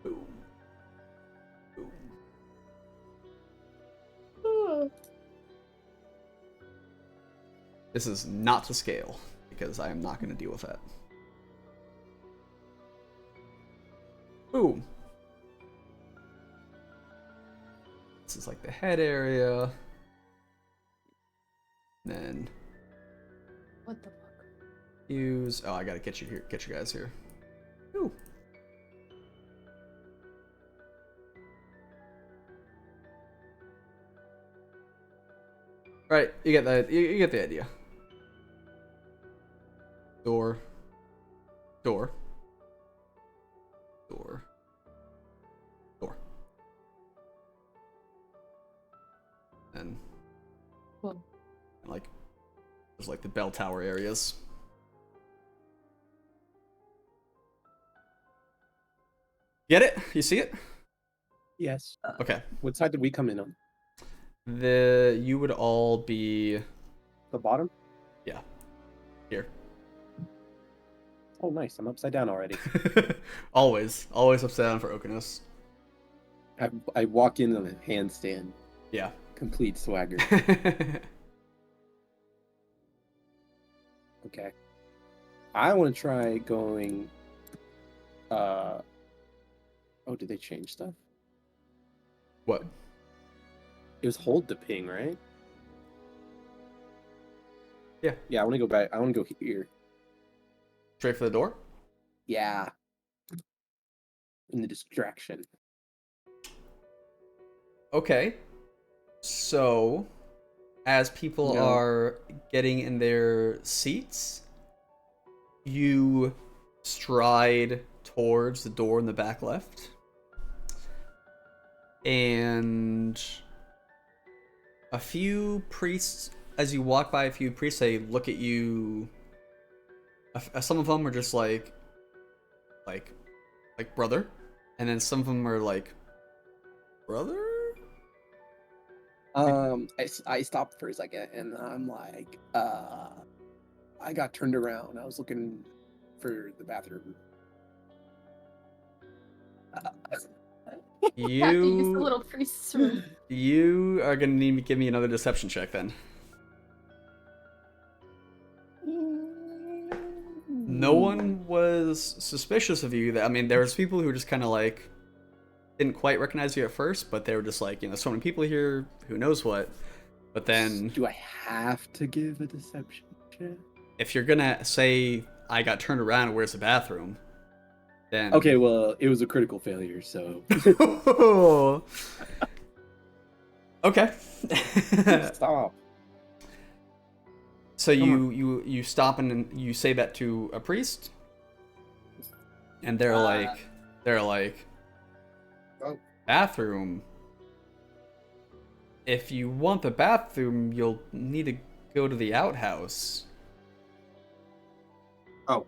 boom, boom. This is not to scale because I am not going to deal with that. Boom. This is like the head area. Then What the fuck? use. Oh, I gotta get you here. Get you guys here. Ooh. Right, you get the you get the idea. Door. Door. Door. Door. And Cool. like there's like the bell tower areas. Get it? You see it? Yes. Okay. What side did we come in on? You would all be The bottom? here. Oh, nice. I'm upside down already. always upside down for Okinos. I walk in on a handstand. Yeah. Complete swagger. Okay. I want to try going. Oh, did they change stuff? What? It was hold to ping, right? Yeah. Yeah, I want to go back. I want to go here. Straight for the door? Yeah. In the distraction. Okay. So, as people No. are getting in their seats, you stride towards the door in the back left. And a few priests, as you walk by a few priests, they look at you. Some of them are just like brother, and then some of them are like, brother? I stopped for a second and I'm like, I got turned around. I was looking for the bathroom. Have to use the You little priest's room. you are gonna need to give me another deception check then. No one was suspicious of you. I mean, there was people who were just kind of like, didn't quite recognize you at first, but they were just like, so many people here, who knows what. But then, Do I have to give a deception check? if you're gonna say I got turned around, where's the bathroom? Then Okay, well, it was a critical failure, so okay. stop. So you stop and you say that to a priest, and they're like, Oh. bathroom. If you want the bathroom, you'll need to go to the outhouse. Oh,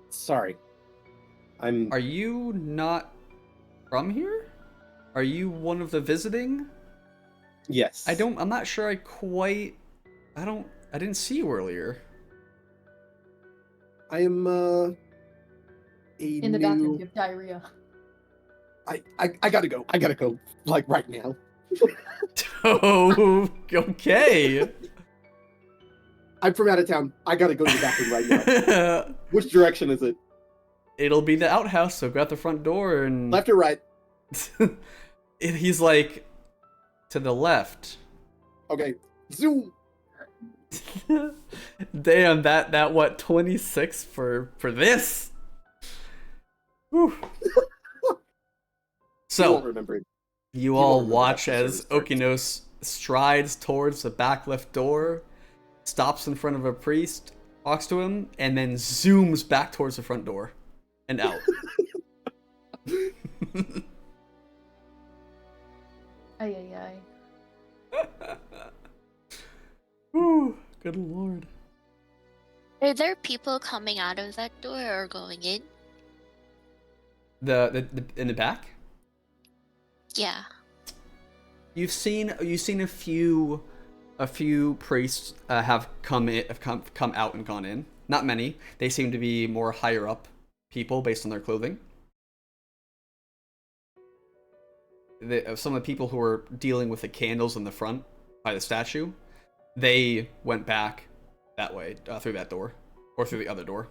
sorry. Are you not from here? Are you one of the visiting? Yes. I'm not sure I didn't see you earlier. I am In the bathroom, you have diarrhea. I gotta go. I gotta go. Like right now. Oh, okay. I'm from out of town. I gotta go to the bathroom right now. Which direction is it? It'll be the outhouse, so go out the front door and... Left or right? He's like, to the left. Okay. Zoom. Damn, that what, 26 for this? Whew. You So, won't remember it. you won't all remember watch that for as service Okinos strides towards the back left door, stops in front of a priest, talks to him, and then zooms back towards the front door and out. Ay, ay, ay. Ooh, good lord. Are there people coming out of that door or going in? The in the back? Yeah. You've seen a few priests have come out and gone in. Not many. They seem to be more higher up people based on their clothing. Some of the people who were dealing with the candles in the front by the statue, they went back that way, through that door, or through the other door.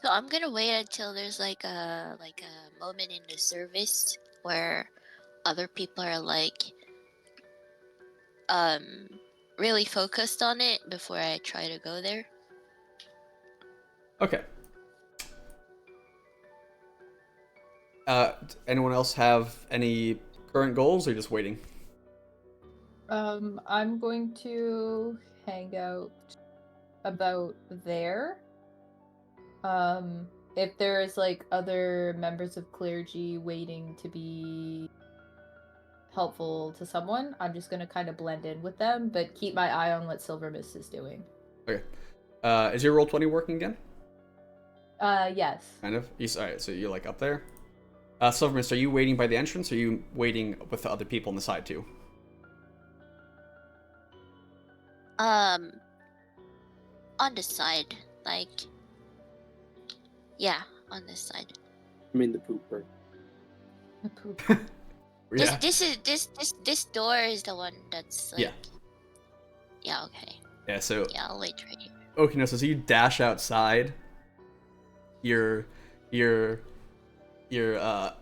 So I'm gonna wait until there's like a moment in the service where other people are like really focused on it before I try to go there. Okay. Anyone else have any current goals, or just waiting? I'm going to hang out about there. If there's like other members of clergy waiting to be helpful to someone, I'm just gonna kind of blend in with them, but keep my eye on what Silver Mist is doing. Okay. Is your Roll20 working again? Yes. Kind of. Alright, so you're like up there. Silver Mist, are you waiting by the entrance, or are you waiting with the other people on the side too? On the side, like, yeah, on this side. I'm in the pooper. The poop. Yeah. This door is the one that's like. Yeah. Yeah. Okay. Yeah. So. Yeah, I'll wait right here. Okay, no. So you dash outside. You're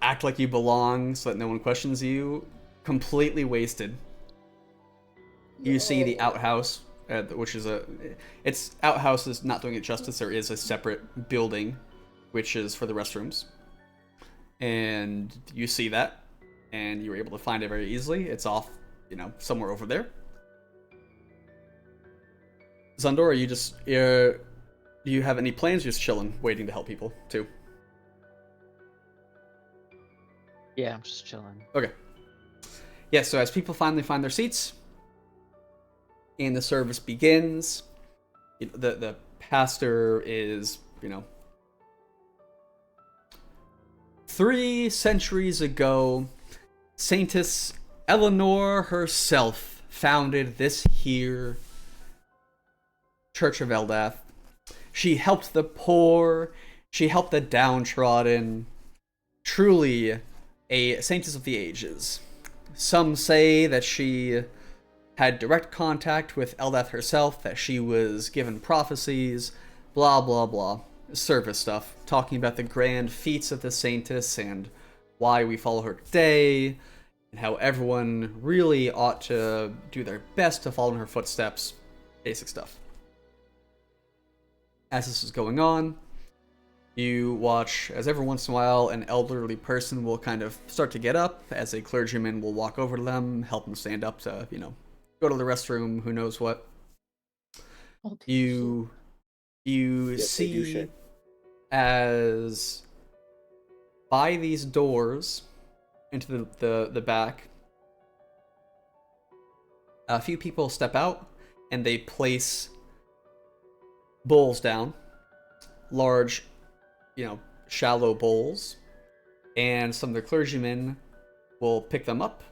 act like you belong, so that no one questions you. Completely wasted. You see the outhouse, which is outhouse is not doing it justice. There is a separate building, which is for the restrooms, and you see that, and you were able to find it very easily. It's off, somewhere over there. Zundor, are you just do you have any plans? You're just chilling, waiting to help people too. Yeah, I'm just chilling. Okay. Yeah. So as people finally find their seats, and the service begins, the pastor is, 3 centuries ago, Saintess Eleanor herself founded this here Church of Eldath. She helped the poor, she helped the downtrodden. Truly a Saintess of the Ages. Some say that she had direct contact with Eldath herself, that she was given prophecies, blah blah blah. service stuff, talking about the grand feats of the Saintess and why we follow her today, and how everyone really ought to do their best to follow in her footsteps. Basic stuff. As this is going on, you watch as every once in a while an elderly person will kind of start to get up, as a clergyman will walk over to them, help them stand up to, go to the restroom, who knows what. You Yes, they do see shit. as by these doors into the back, a few people step out and they place bowls down, large, shallow bowls, and some of the clergymen will pick them up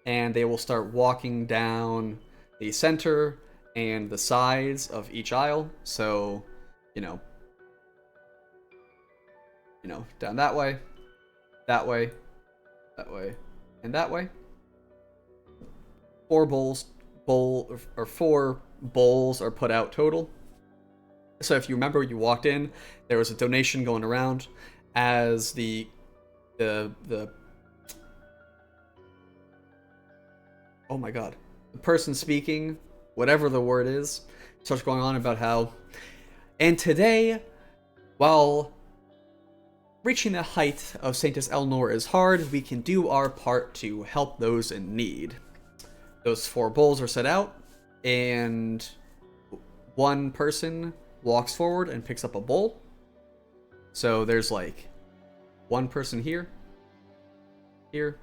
and they will start walking down the center and the sides of each aisle. So, down that way, that way, that way, and that way. Four bowls are put out total. So if you remember, you walked in, there was a donation going around as the oh my god, the person speaking, whatever the word is, starts going on about how, and today, while reaching the height of Saintess Elnor is hard, we can do our part to help those in need. Those 4 bowls are set out, and one person walks forward and picks up a bowl. So there's like one person here, here,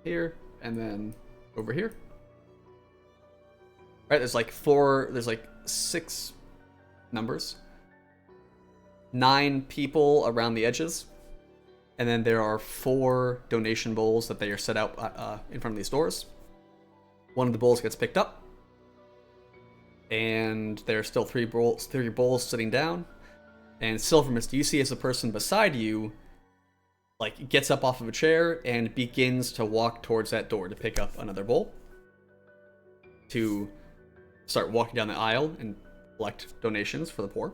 here, and then over here. Right, there's like 6 numbers. 9 people around the edges. And then there are 4 donation bowls that they are set out in front of these doors. One of the bowls gets picked up. And there are still 3 bowls sitting down. And Silvermist, you see as a person beside you, like, gets up off of a chair and begins to walk towards that door to pick up another bowl. To start walking down the aisle and collect donations for the poor.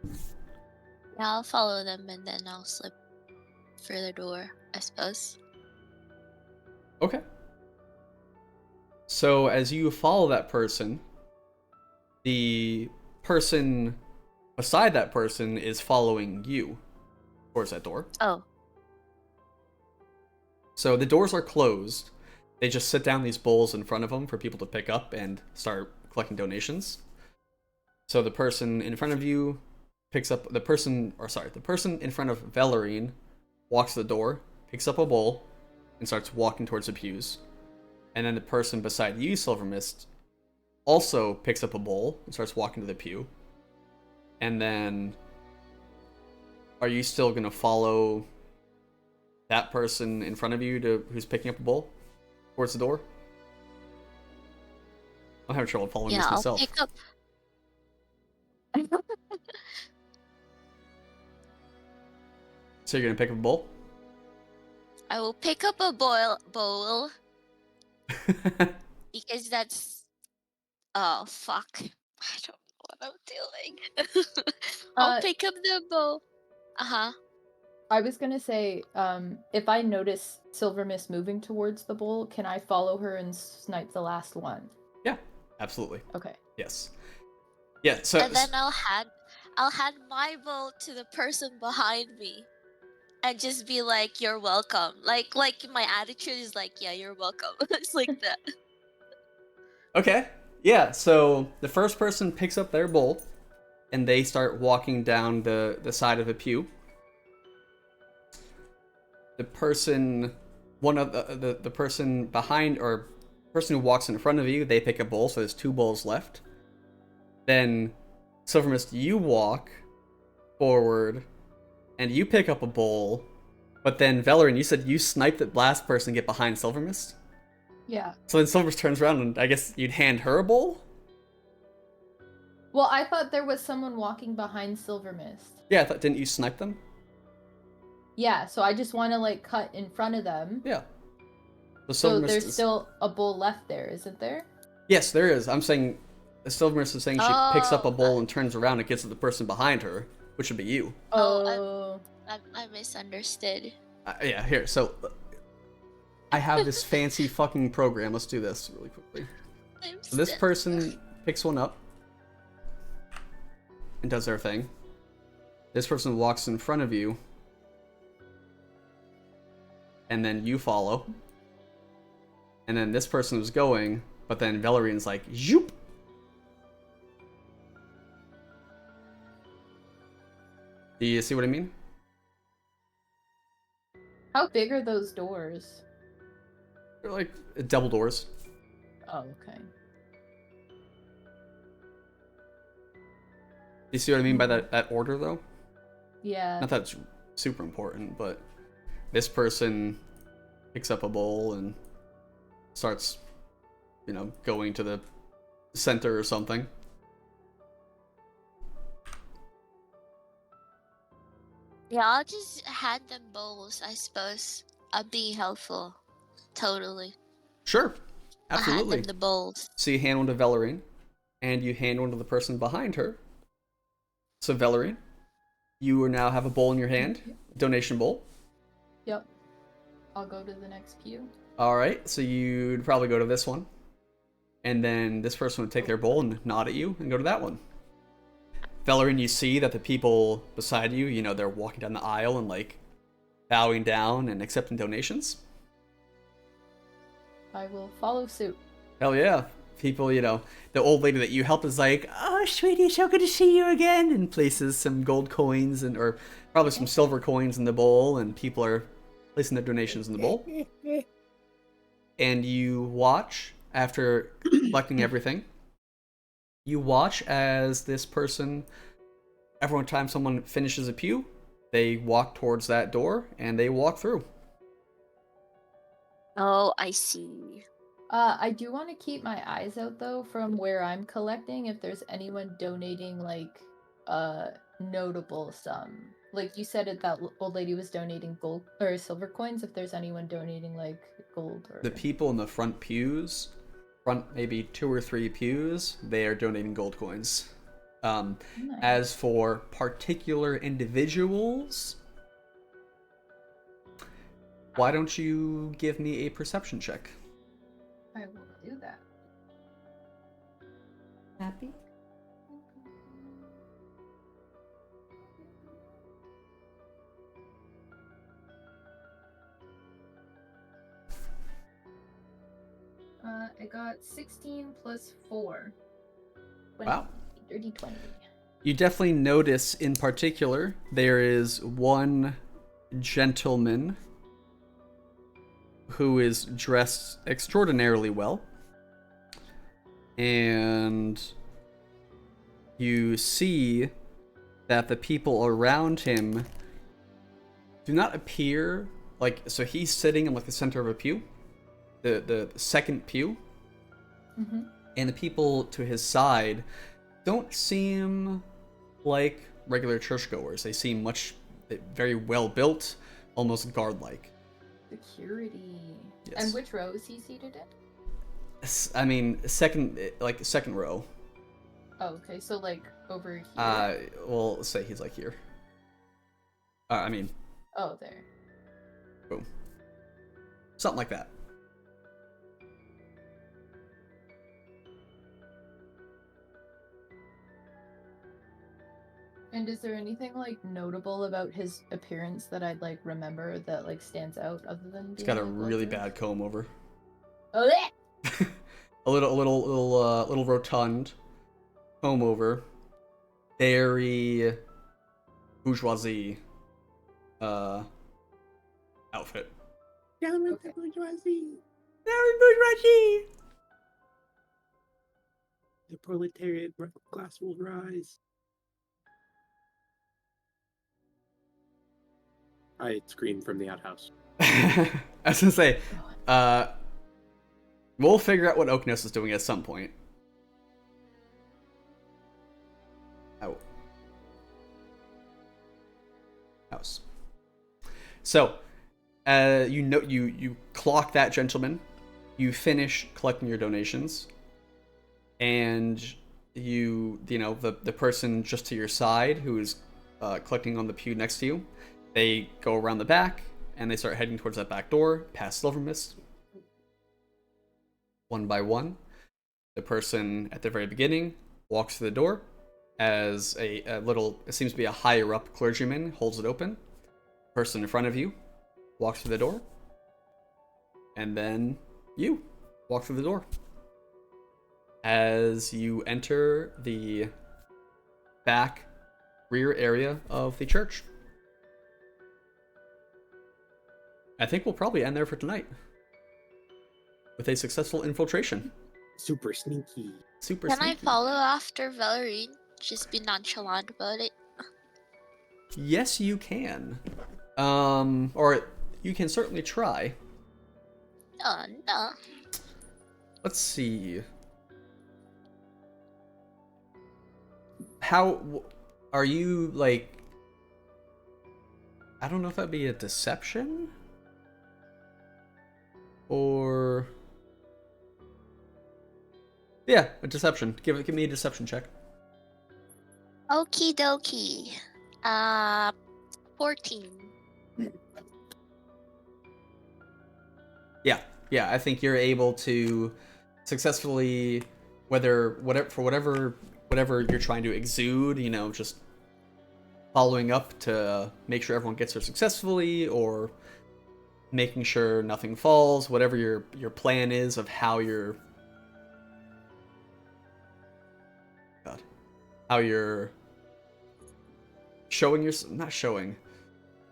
Yeah, I'll follow them and then I'll slip through the door, I suppose. Okay. So as you follow that person, the person beside that person is following you towards that door. Oh. So the doors are closed. They just sit down these bowls in front of them for people to pick up and start collecting donations. So the person in front of you picks up the person in front of Valerine walks to the door, picks up a bowl, and starts walking towards the pews. And then the person beside you, Silvermist, also picks up a bowl and starts walking to the pew. And then, are you still gonna follow that person in front of you who's picking up a bowl towards the door? I'm having trouble following this myself. I'll pick up. So you're gonna pick up a bowl? I will pick up a bowl because that's. Oh fuck! I don't know what I'm doing. I'll pick up the bowl. I was gonna say, if I notice Silvermist moving towards the bowl, can I follow her and snipe the last one? Yeah, absolutely. Okay. Yes. Yeah. So. And then I'll hand my bowl to the person behind me, and just be like, "You're welcome." Like my attitude is like, "Yeah, you're welcome." It's like that. Okay. Yeah. So the first person picks up their bowl, and they start walking down the side of the pew. The person, one of the person behind, or person who walks in front of you, they pick a bowl, so there's 2 bowls left. Then, Silvermist, you walk forward, and you pick up a bowl, but then, Velerin, you said you sniped the last person and get behind Silvermist? Yeah. So then Silvermist turns around, and I guess you'd hand her a bowl? Well, I thought there was someone walking behind Silvermist. Yeah, didn't you snipe them? Yeah, so I just want to, like, cut in front of them. Yeah. So there's still a bowl left there, isn't there? Yes, there is. I'm saying, Silvermist is saying she picks up a bowl and turns around and gets to the person behind her. which would be you. Oh. I misunderstood. Yeah, here. So I have this fancy fucking program. Let's do this really quickly. So this person picks one up and does their thing. This person walks in front of you, and then you follow. And then this person was going, but then Valerian's like, zoop! Do you see what I mean? How big are those doors? They're like double doors. Oh, okay. Do you see what I mean by that order, though? Yeah. Not that it's super important, but this person picks up a bowl and starts, going to the center or something. Yeah, I'll just hand them bowls, I suppose. I'll be helpful. Totally. Sure. I'll hand Absolutely. them the bowls. So you hand one to Valerian, and you hand one to the person behind her. So Valerian, you now have a bowl in your hand, donation bowl. Yep. I'll go to the next pew. All right, so you'd probably go to this one, and then this person would take their bowl and nod at you and go to that one. Valerian, you see that the people beside you, they're walking down the aisle and like bowing down and accepting donations. I will follow suit. Hell yeah. People, the old lady that you helped is like, oh, sweetie, so good to see you again, and places some gold coins or probably some silver coins in the bowl, and people are placing their donations in the bowl. And you watch, after collecting everything, you watch as this person, every time someone finishes a pew, they walk towards that door, and they walk through. Oh, I see. I do want to keep my eyes out though from where I'm collecting if there's anyone donating like notable sum. Like you said that old lady was donating gold or silver coins, if there's anyone donating like gold or The people in the front pews, front maybe 2 or 3 pews, they are donating gold coins. Nice. As for particular individuals, why don't you give me a perception check? I will do that. Happy? I got 16 plus 4. 20. Wow. Dirty 20. You definitely notice in particular there is one gentleman who is dressed extraordinarily well, and you see that the people around him do not appear like, so he's sitting in like the center of a pew, the second pew, and the people to his side don't seem like regular churchgoers. They seem very well built, almost guard-like. Security. Yes. And which row is he seated in? I mean, second row. Oh, okay. So like over here. Well, let's say he's like here. Oh, there. Boom. Something like that. And is there anything like notable about his appearance that I'd like remember that like stands out other than He's being got a like, really larger? bad comb over. Oh, yeah. a little rotund comb over. Very bourgeoisie outfit. Down with Okay. the bourgeoisie. Very bourgeoisie. The proletariat class will rise. I screamed from the outhouse. I was gonna say, we'll figure out what Oakness is doing at some point. Oh. House. So, you clock that gentleman. You finish collecting your donations, and the person just to your side, who is collecting on the pew next to you. They go around the back, and they start heading towards that back door, past Silver Mist. One by one. The person at the very beginning walks through the door as a little, it seems to be a higher up clergyman, holds it open. Person in front of you walks through the door. And then you walk through the door. As you enter the back rear area of the church. I think we'll probably end there for tonight. With a successful infiltration. Super sneaky. Super Can sneaky. I follow after Valerie? Just be nonchalant about it. Yes, you can. Or you can certainly try. No. Let's see. How are you, like... I don't know if that'd be a deception? Or... Yeah, a deception. Give me a deception check. Okie dokie. 14. Yeah, I think you're able to successfully, whatever you're trying to exude, you know, just following up to make sure everyone gets there successfully, or making sure nothing falls, whatever your plan is of how you're showing not showing,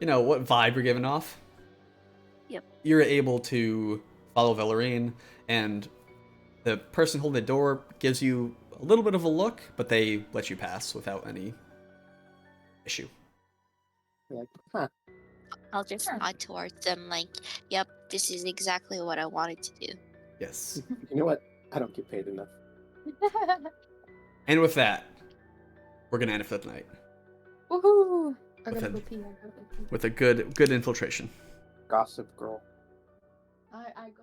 you know, what vibe you're giving off. Yep. You're able to follow Valerine, and the person holding the door gives you a little bit of a look, but they let you pass without any issue. You're like, huh. I'll just nod towards them like, yep, this is exactly what I wanted to do. Yes. You know what? I don't get paid enough. And with that, we're gonna end it for the night Woohoo! I With gotta a- go pee. with a good infiltration. Gossip girl. I go.